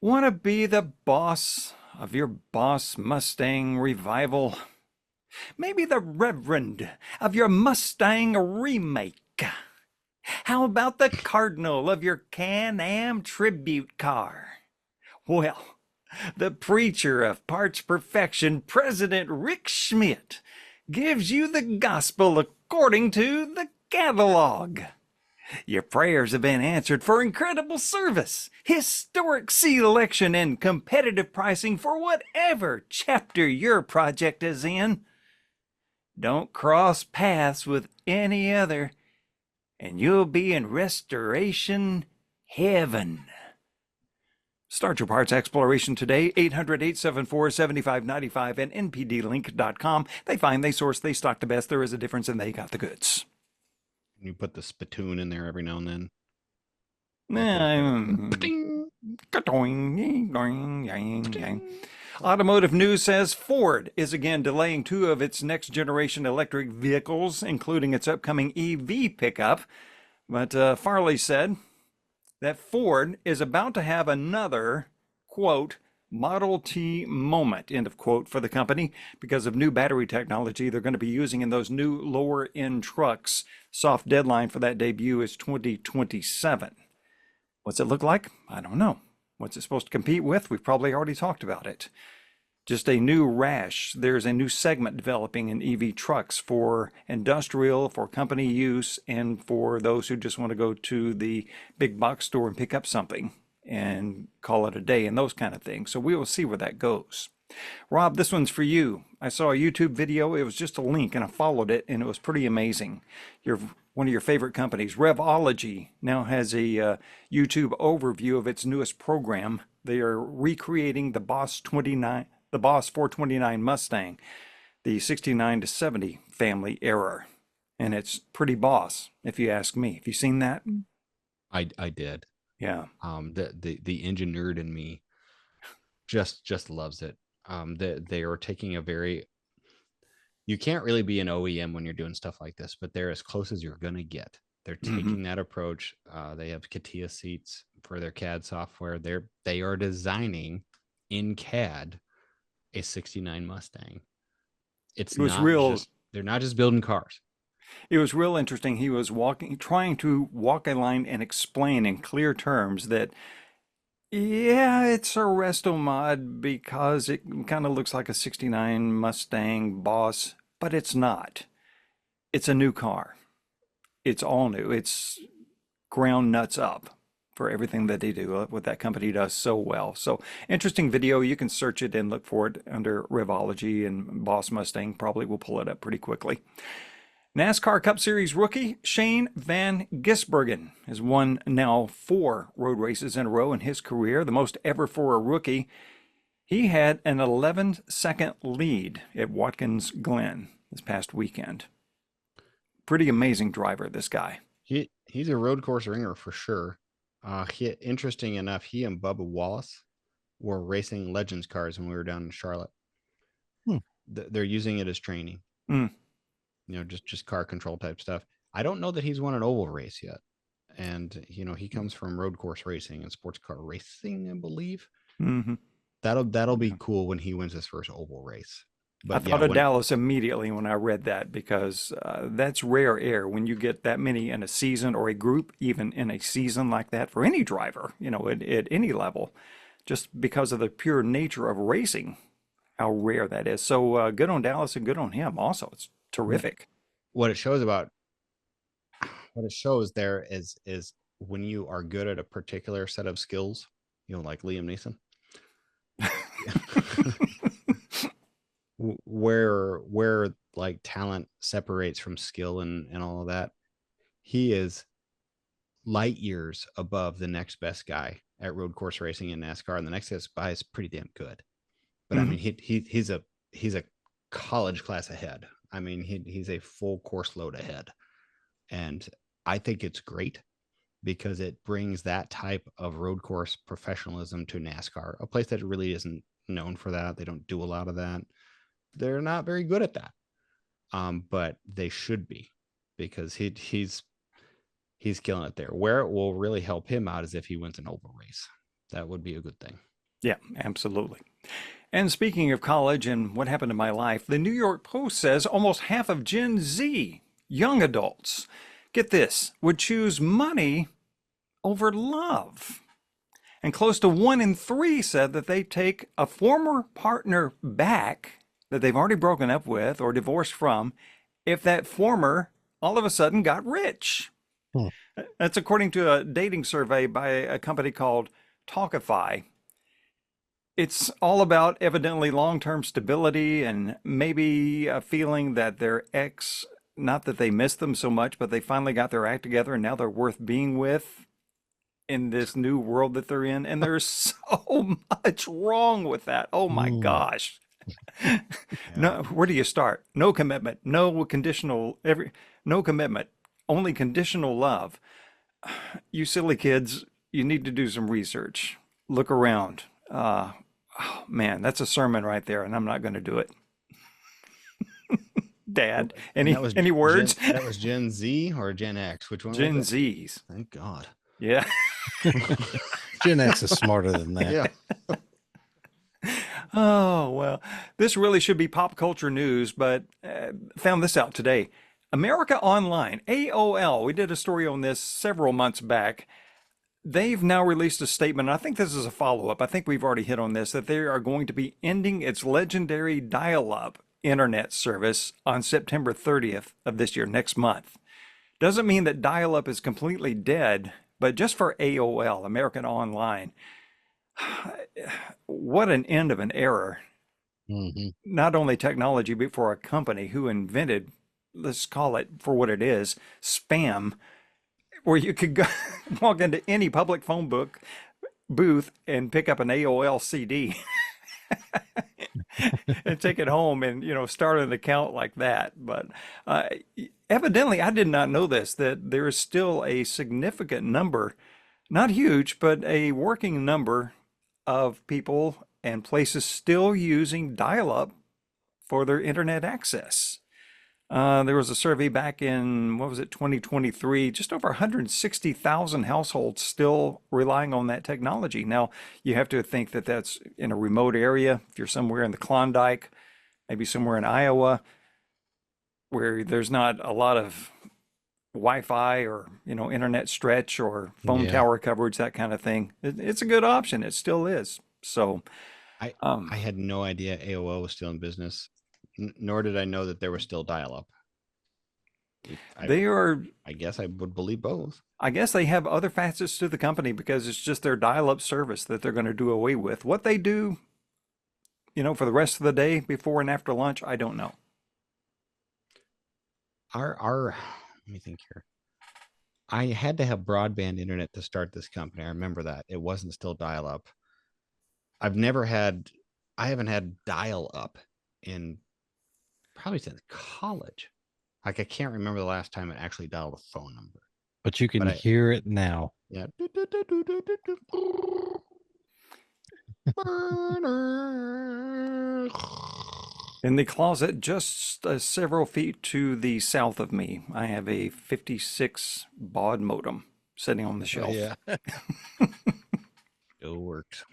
Want to be the boss of your Boss Mustang revival? Maybe the Reverend of your Mustang remake? How about the Cardinal of your Can-Am tribute car? Well, the preacher of parts perfection, President Rick Schmidt, gives you the gospel according to the catalog. Your prayers have been answered for incredible service, historic selection, and competitive pricing for whatever chapter your project is in. Don't cross paths with any other, and you'll be in restoration heaven. Start your parts exploration today, 800-874-7595 and npdlink.com. They find, they source, they stock the best. There is a difference, and they got the goods. You put the spittoon in there every now and then. Automotive news says Ford is again delaying 2 of its next generation electric vehicles, including its upcoming EV pickup. But Farley said that Ford is about to have another, quote, Model T moment, end of quote, for the company because of new battery technology they're going to be using in those new lower end trucks. Soft deadline for that debut is 2027. What's it look like? I don't know. What's it supposed to compete with? We've probably already talked about it. Just a new rash. There's a new segment developing in EV trucks for industrial, for company use, and for those who just want to go to the big box store and pick up something and call it a day and those kind of things. So we will see where that goes. Rob, this one's for you. I saw a YouTube video. It was just a link and I followed it and it was pretty amazing. One of your favorite companies, Revology, now has a YouTube overview of its newest program. They are recreating the Boss 429 Mustang, the 69 to 70 family era. And it's pretty boss, if you ask me. Have you seen that? I did. Yeah. The engine nerd in me just loves it. They are taking a very, you can't really be an OEM when you're doing stuff like this, but they're as close as you're gonna get. They're taking that approach. They have CATIA seats for their CAD software. They are designing in CAD a 69 Mustang. They're not just building cars. It was real interesting. He was trying to walk a line and explain in clear terms that, yeah, it's a resto mod because it kind of looks like a 69 Mustang Boss, but it's not. It's a new car. It's all new. It's ground nuts up for everything that they do, what that company does so well. So interesting video. You can search it and look for it under Revology, and Boss Mustang probably will pull it up pretty quickly. NASCAR Cup Series rookie Shane Van Gisbergen has won now 4 road races in a row in his career, the most ever for a rookie. He had an 11-second lead at Watkins Glen this past weekend. Pretty amazing driver, this guy. He's a road course ringer for sure. Interesting enough, he and Bubba Wallace were racing Legends cars when we were down in Charlotte. They're using it as training. Just car control type stuff. I don't know that he's won an oval race yet. And, he comes from road course racing and sports car racing, I believe. Mm-hmm. That'll be cool when he wins his first oval race. But I thought of Dallas immediately when I read that, because that's rare air when you get that many in a season, or a group even in a season like that for any driver, at any level, just because of the pure nature of racing, how rare that is. So good on Dallas and good on him also. It's terrific. What it shows there is when you are good at a particular set of skills, like Liam Neeson, where like talent separates from skill and all of that, he is light years above the next best guy at road course racing in NASCAR, and the next guy is pretty damn good. But I mean, he's a college class ahead. I mean, he's a full course load ahead. And I think it's great because it brings that type of road course professionalism to NASCAR, a place that really isn't known for that. They don't do a lot of that. They're not very good at that. But they should be, because he's killing it there. Where it will really help him out is if he wins an oval race. That would be a good thing. Yeah, absolutely. And speaking of college and what happened in my life, the New York Post says almost half of Gen Z, young adults, get this, would choose money over love. And close to 1 in 3 said that they take a former partner back that they've already broken up with or divorced from if that former all of a sudden got rich. That's according to a dating survey by a company called Talkify. It's all about evidently long-term stability and maybe a feeling that their ex, not that they missed them so much, but they finally got their act together and now they're worth being with in this new world that they're in. And there's so much wrong with that. Oh my gosh. No, where do you start? No commitment, no commitment, only conditional love. You silly kids, you need to do some research. Look around. Oh, man, that's a sermon right there, and I'm not going to do it. Dad, any words? That was Gen Z or Gen X? Which one? Gen Zs. Thank God. Yeah. Gen X is smarter than that. Yeah. Oh, well, this really should be pop culture news, but found this out today. America Online, AOL, we did a story on this several months back. They've now released a statement, and I think this is a follow-up. I think we've already hit on this, that they are going to be ending its legendary dial-up internet service on September 30th of this year, next month. Doesn't mean that dial-up is completely dead, but just for AOL, American Online, what an end of an era. Not only technology, but for a company who invented, let's call it for what it is, spam, where you could go walk into any public phone booth and pick up an AOL CD and take it home and, start an account like that. But evidently, I did not know this, that there is still a significant number, not huge, but a working number of people and places still using dial-up for their internet access. There was a survey back in, 2023, just over 160,000 households still relying on that technology. Now, you have to think that that's in a remote area. If you're somewhere in the Klondike, maybe somewhere in Iowa, where there's not a lot of Wi-Fi or, internet stretch or phone Yeah. tower coverage, that kind of thing. It's a good option. It still is. So, I had no idea AOL was still in business, nor did I know that there was still dial-up. they are, I guess I would believe both. I guess they have other facets to the company because it's just their dial-up service that they're going to do away with. What they do, for the rest of the day before and after lunch, I don't know. Let me think here. I had to have broadband internet to start this company. I remember that. It wasn't still dial-up. I haven't had dial-up in probably since college. Like, I can't remember the last time I actually dialed a phone number. But you can hear it now. Yeah. In the closet, just several feet to the south of me, I have a 56 baud modem sitting on the shelf. Yeah. Still works.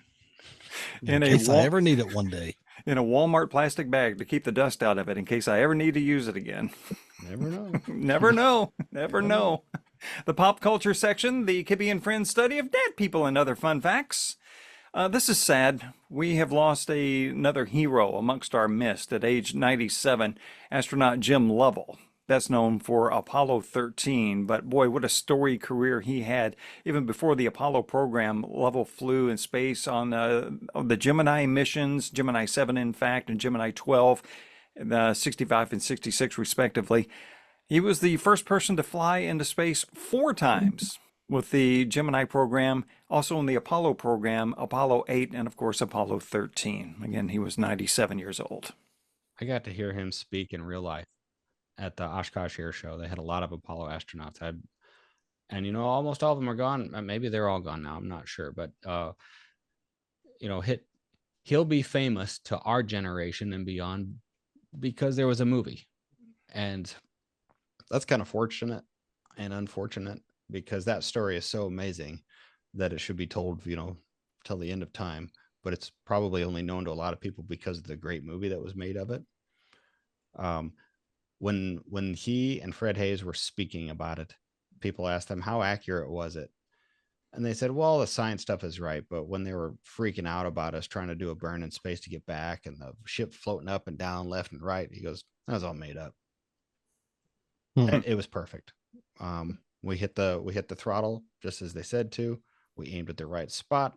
In case I ever need it one day. In a Walmart plastic bag to keep the dust out of it in case I ever need to use it again. Never know. Never know. Never know. The pop culture section, the Kibby and Friends study of dead people and other fun facts. This is sad. We have lost another hero amongst our midst at age 97, astronaut Jim Lovell. That's known for Apollo 13, but boy, what a storied career he had. Even before the Apollo program, Lovell flew in space on the Gemini missions, Gemini 7 in fact, and Gemini 12, 65 and 66 respectively. He was the first person to fly into space 4 times with the Gemini program, also in the Apollo program, Apollo 8, and of course Apollo 13. Again, he was 97 years old. I got to hear him speak in real life at the Oshkosh Air Show. They had a lot of Apollo astronauts. And almost all of them are gone. Maybe they're all gone now. I'm not sure, but he'll be famous to our generation and beyond because there was a movie, and that's kind of fortunate and unfortunate because that story is so amazing that it should be told, till the end of time. But it's probably only known to a lot of people because of the great movie that was made of it. When he and Fred Hayes were speaking about it, people asked them, how accurate was it? And they said, well, the science stuff is right. But when they were freaking out about us trying to do a burn in space to get back and the ship floating up and down, left and right, he goes, that was all made up. And it was perfect. We hit the throttle just as they said to. We aimed at the right spot.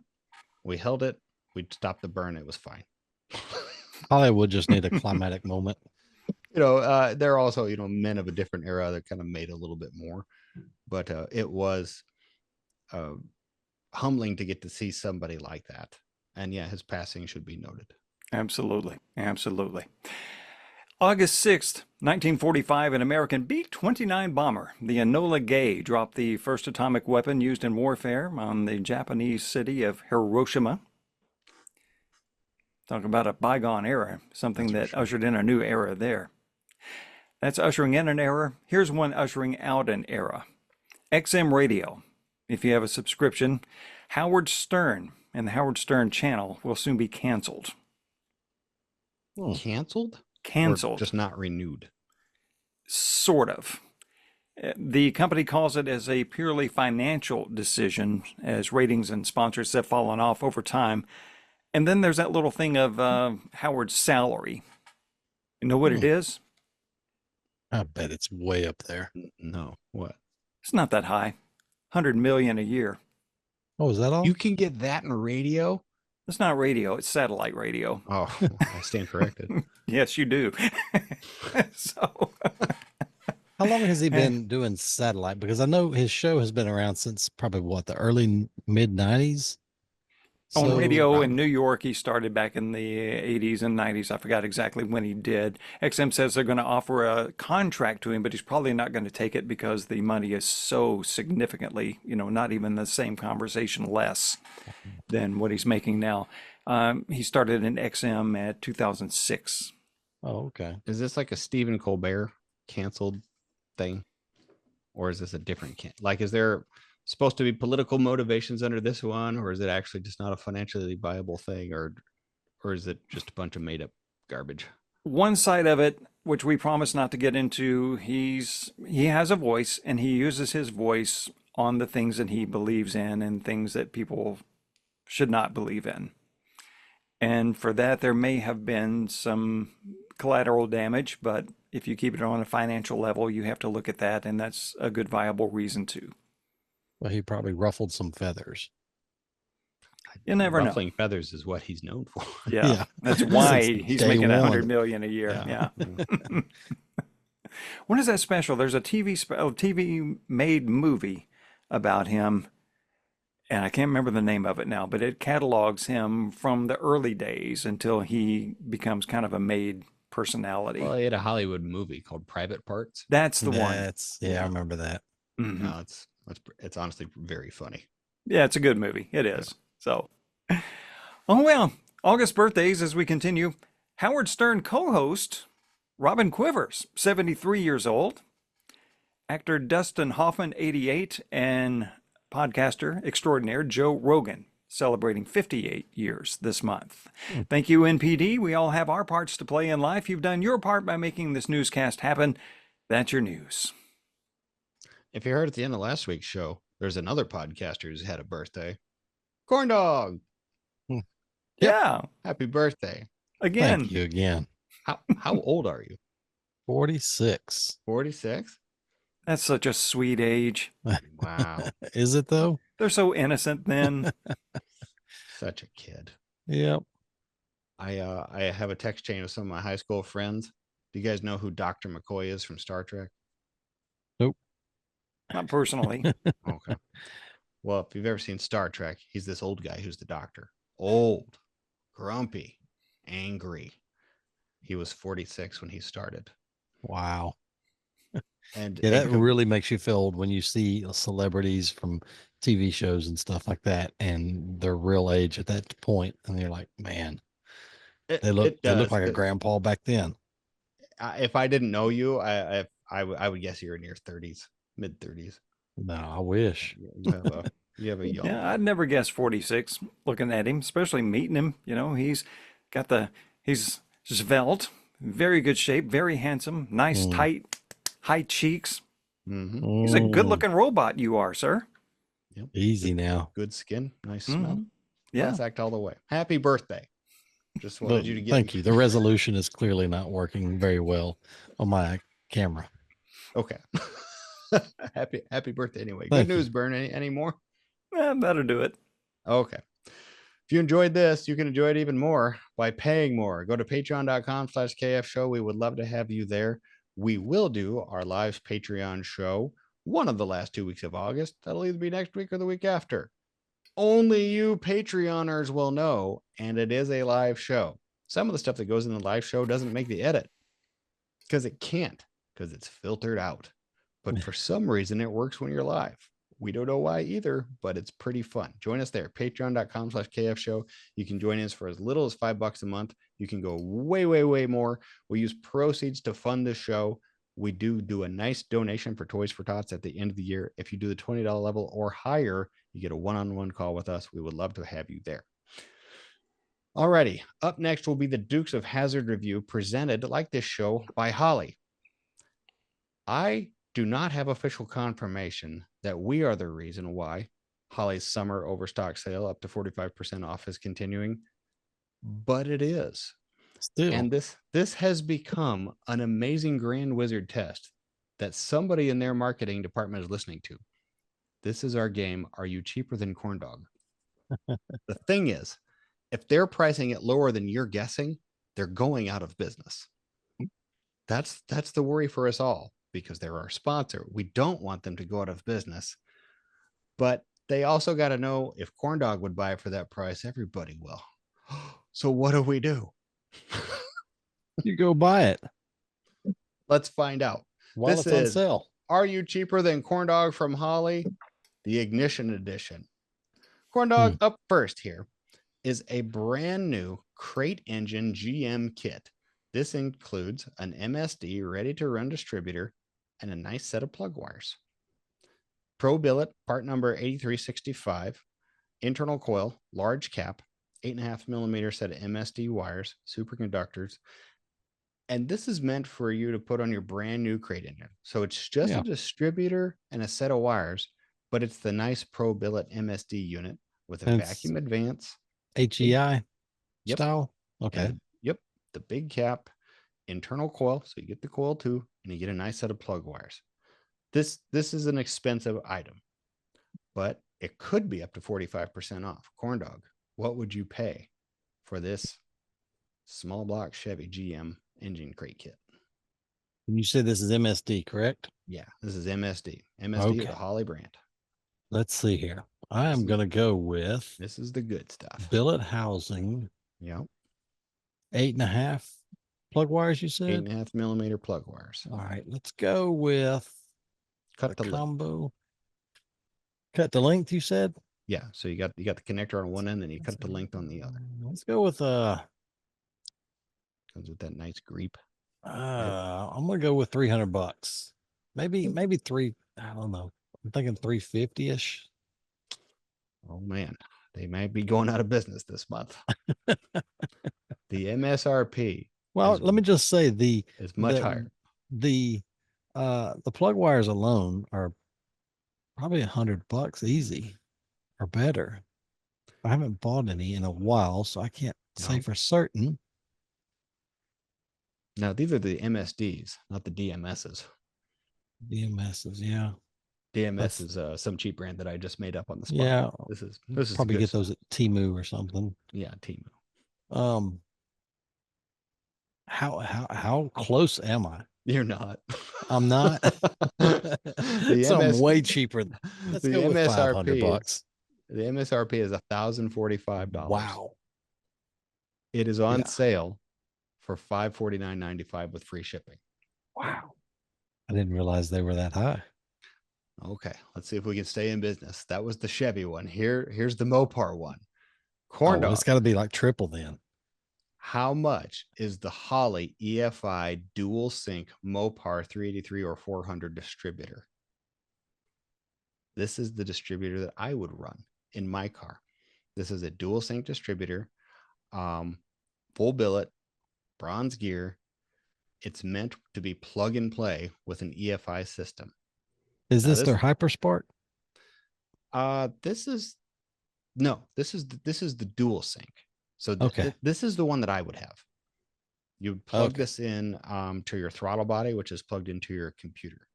We held it. We stopped the burn. It was fine. Hollywood just need a climatic moment. They're also, men of a different era that kind of made a little bit more, but it was humbling to get to see somebody like that. And yeah, his passing should be noted. Absolutely. Absolutely. August 6th, 1945, an American B-29 bomber, the Enola Gay, dropped the first atomic weapon used in warfare on the Japanese city of Hiroshima. Talk about a bygone era, something that ushered in a new era there. That's ushering in an era. Here's one ushering out an era. XM Radio. If you have a subscription, Howard Stern and the Howard Stern channel will soon be canceled. Canceled? Canceled. Or just not renewed? Sort of. The company calls it as a purely financial decision, as ratings and sponsors have fallen off over time. And then there's that little thing of Howard's salary. You know what it is? I bet it's way up there. No. What? It's not that high. $100 million a year. Oh, is that all? You can get that in radio? It's not radio. It's satellite radio. Oh, I stand corrected. Yes, you do. So, how long has he been doing satellite? Because I know his show has been around since probably the early mid 90s. On radio in New York, he started back in the 80s and 90s. I forgot exactly when he did. XM says they're going to offer a contract to him, but he's probably not going to take it because the money is so significantly, not even the same conversation less than what he's making now. He started in XM at 2006. Oh, okay. Is this like a Stephen Colbert canceled thing? Or is this a different is there supposed to be political motivations under this one, or is it actually just not a financially viable thing, or is it just a bunch of made up garbage? one side of it, which we promise not to get into, he has a voice, and he uses his voice on the things that he believes in and things that people should not believe in. And for that, there may have been some collateral damage, but if you keep it on a financial level, you have to look at that, and that's a good viable reason to. Well, he probably ruffled some feathers. You never know. Ruffling feathers is what he's known for. Yeah, that's why Since he's day making one. $100 million a year. Yeah. When is that special? There's a TV made movie about him, and I can't remember the name of it now, but it catalogs him from the early days until he becomes kind of a made personality. Well, he had a Hollywood movie called Private Parts. That's the one. Yeah, I remember that. Mhm. No, it's honestly very funny. Yeah, it's a good movie. It is. So, oh well. August birthdays as we continue. Howard Stern co-host Robin Quivers, 73 years old. Actor Dustin Hoffman, 88, and podcaster extraordinaire Joe Rogan, celebrating 58 years this month. Thank you, NPD. We all have our parts to play in life. You've done your part by making this newscast happen. That's your news. If you heard at the end of last week's show, there's another podcaster who's had a birthday. Corn Dog. Yeah. Happy birthday. Again. Thank you again. How old are you? 46. 46? That's such a sweet age. Wow. Is it though? They're so innocent then. Such a kid. Yep. I have a text chain with some of my high school friends. Do you guys know who Dr. McCoy is from Star Trek? Nope. Not personally. Okay. Well, if you've ever seen Star Trek, he's this old guy who's the doctor. Old, grumpy, angry. He was 46 when he started. Wow. And Yeah, that really makes you feel old when you see celebrities from TV shows and stuff like that, and their real age at that point, and you're like, man, they look like a grandpa back then. If I didn't know you, I would guess you're in your 30s, mid 30s. No, I wish. You have a young. Yeah, I'd never guess 46 looking at him, especially meeting him. You know, he's svelte, very good shape, very handsome, nice, tight, high cheeks. Mm-hmm. He's a good looking robot you are, sir. Yep. Easy now. Good skin, nice smell. Yeah. Class act all the way. Happy birthday. Just wanted you to get. Thank you. The resolution is clearly not working very well on my camera. Okay. happy birthday anyway. Thank Good news, Bern. Any more? That'll do it. Okay. If you enjoyed this, you can enjoy it even more by paying more. Go to patreon.com/KF show. We would love to have you there. We will do our live Patreon show one of the last 2 weeks of August. That'll either be next week or the week after. Only you Patreoners will know, and it is a live show. Some of the stuff that goes in the live show doesn't make the edit because it can't, because it's filtered out. But for some reason, it works when you're live. We don't know why either, but it's pretty fun. Join us there, patreon.com/KF show. You can join us for as little as $5 a month. You can go way, way, way more. We use proceeds to fund this show. We do a nice donation for Toys for Tots at the end of the year. If you do the $20 level or higher, you get a one-on-one call with us. We would love to have you there. Alrighty, up next will be the Dukes of Hazzard review, presented like this show by Holly. I do not have official confirmation that we are the reason why Holly's summer overstock sale up to 45% off is continuing, but it is. Still. And this has become an amazing Grand Wizard test that somebody in their marketing department is listening to. This is our game. Are you cheaper than Corn Dog? The thing is, if they're pricing it lower than you're guessing, they're going out of business. That's the worry for us all, because they're our sponsor. We don't want them to go out of business, but they also got to know if Corn Dog would buy it for that price, everybody will. So what do? You go buy it. Let's find out. While This it's on is sale. Are You Cheaper Than Corn Dog from Holly, the Ignition Edition. Corn Dog up first here is a brand new crate engine GM kit. This includes an MSD ready to run distributor and a nice set of plug wires. Pro billet, part number 8365, internal coil, large cap, 8.5 millimeter set of MSD wires, superconductors, And this is meant for you to put on your brand new crate engine. So it's just Yeah. a distributor and a set of wires, but it's the nice Pro Billet MSD unit with a And it's vacuum advance. HEI Yep. style. Okay. And yep. The big cap, internal coil. So you get the coil too, and you get a nice set of plug wires. This is an expensive item, but it could be up to 45% off. Corn Dog, what would you pay for this small block Chevy GM engine crate kit? And you said this is MSD, correct? Yeah, this is MSD. MSD Okay. with the Holly brand. Let's see here. I am going to go with This is the good stuff. billet housing, Yep. 8.5 plug wires, you said? 8.5 millimeter plug wires. All right, let's go with Cut the length. combo. Cut the length, you said? Yeah, so you got the connector on one end, and you cut the length on the other. Let's go with Comes with that nice greep. I'm gonna go with $300. Maybe three. I don't know. I'm thinking 350-ish. Oh man, they might be going out of business this month. The MSRP. Well, let me just say is much higher. The plug wires alone are probably $100 easy or better. I haven't bought any in a while, so I can't say for certain. Now these are the MSDs, not the DMSs. DMSs, yeah. DMS is some cheap brand that I just made up on the spot. Yeah, this is probably good get stuff. those at Temu or something. Yeah, Temu. How close am I? You're not. I'm not. I'm way cheaper. Let's go with $500. The MSRP is $1,045. Wow. It is on sale for $549.95 with free shipping. Wow. I didn't realize they were that high. Okay, let's see if we can stay in business. That was the Chevy one. Here's the Mopar one. Corn Dog. It's got to be like triple then. How much is the Holley EFI dual sync Mopar 383 or 400 distributor? This is the distributor that I would run in my car. This is a dual sync distributor, full billet, bronze gear. It's meant to be plug and play with an EFI system. Is this their Hypersport? This is the dual sync. So this is the one that I would have. You plug this in to your throttle body, which is plugged into your computer.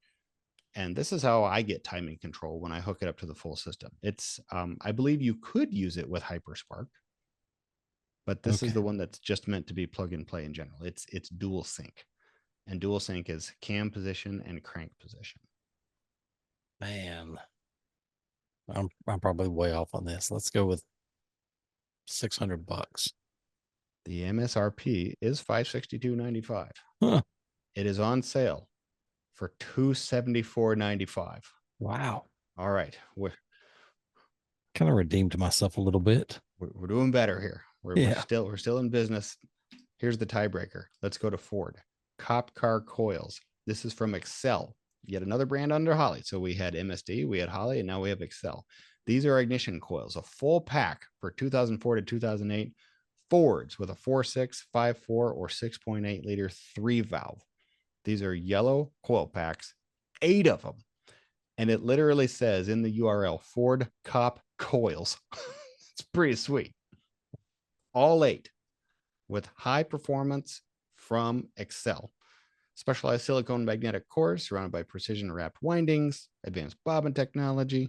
And this is how I get timing control when I hook it up to the full system. It's I believe you could use it with Hyperspark, but this is the one that's just meant to be plug and play in general. It's dual sync, and dual sync is cam position and crank position. Man, I'm probably way off on this. Let's go with $600. The MSRP is $562.95. Huh. It is on sale for $274.95. Wow. All right. We're kind of redeemed myself a little bit. We're doing better here. We're still in business. Here's the tiebreaker. Let's go to Ford. Cop car coils. This is from Excel. Yet another brand under Holley. So we had MSD, we had Holley, and now we have Excel. These are ignition coils, a full pack for 2004 to 2008 Fords with a 4.6, 5.4, or 6.8 liter 3-valve. These are yellow coil packs, 8 of them. And it literally says in the URL, Ford Cop Coils. It's pretty sweet. All 8 with high performance from Excel. Specialized silicone magnetic cores surrounded by precision wrapped windings, advanced bobbin technology,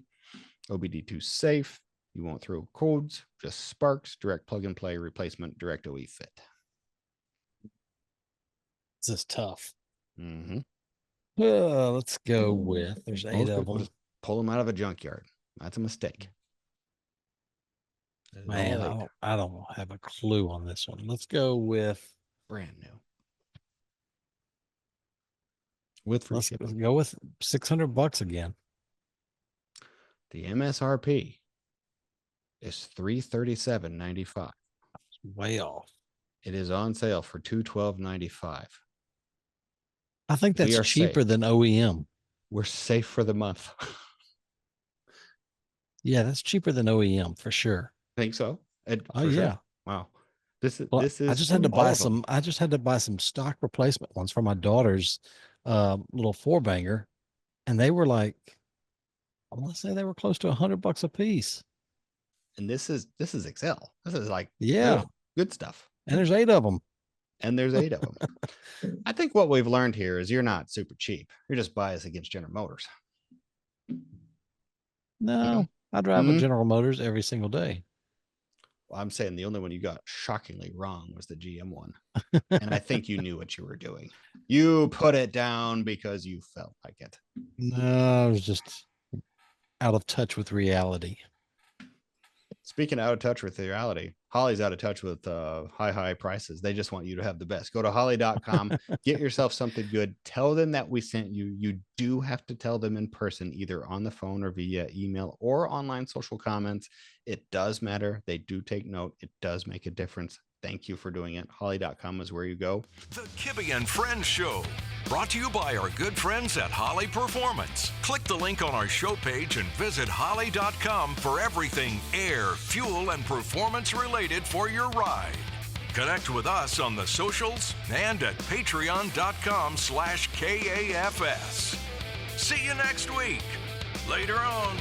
OBD2 safe. You won't throw codes, just sparks, direct plug and play replacement, direct OE fit. This is tough. Mm-hmm. Let's go with, there's 8 of them. Just pull them out of a junkyard. That's a mistake. Man, I don't have a clue on this one. Let's go with brand new. Let's go with $600 again. The MSRP is $337.95. Way off. It is on sale for $212.95. I think that's cheaper than OEM. We're safe for the month. Yeah, that's cheaper than OEM for sure. Think so? Yeah. Wow. Well, this is I just had to all buy of them. some. I just had to buy some stock replacement ones for my daughter's little four banger, and they were like, I want to say they were close to $100 a piece. And this is Excel. This is like Yeah, good stuff. and there's 8 of them. And there's 8 of them. I think what we've learned here is you're not super cheap. You're just biased against General Motors. No, I drive a General Motors every single day. Well, I'm saying the only one you got shockingly wrong was the GM one. And I think you knew what you were doing. You put it down because you felt like it. No, I was just out of touch with reality. Speaking of out of touch with reality, Holly's out of touch with high prices. They just want you to have the best. Go to holly.com, get yourself something good. Tell them that we sent you. You do have to tell them in person, either on the phone or via email or online social comments. It does matter. They do take note. It does make a difference. Thank you for doing it. Holly.com is where you go. The Kibbe and Friends Show, brought to you by our good friends at Holly Performance. Click the link on our show page and visit holly.com for everything air, fuel, and performance related for your ride. Connect with us on the socials and at patreon.com/KAFS. See you next week. Later on.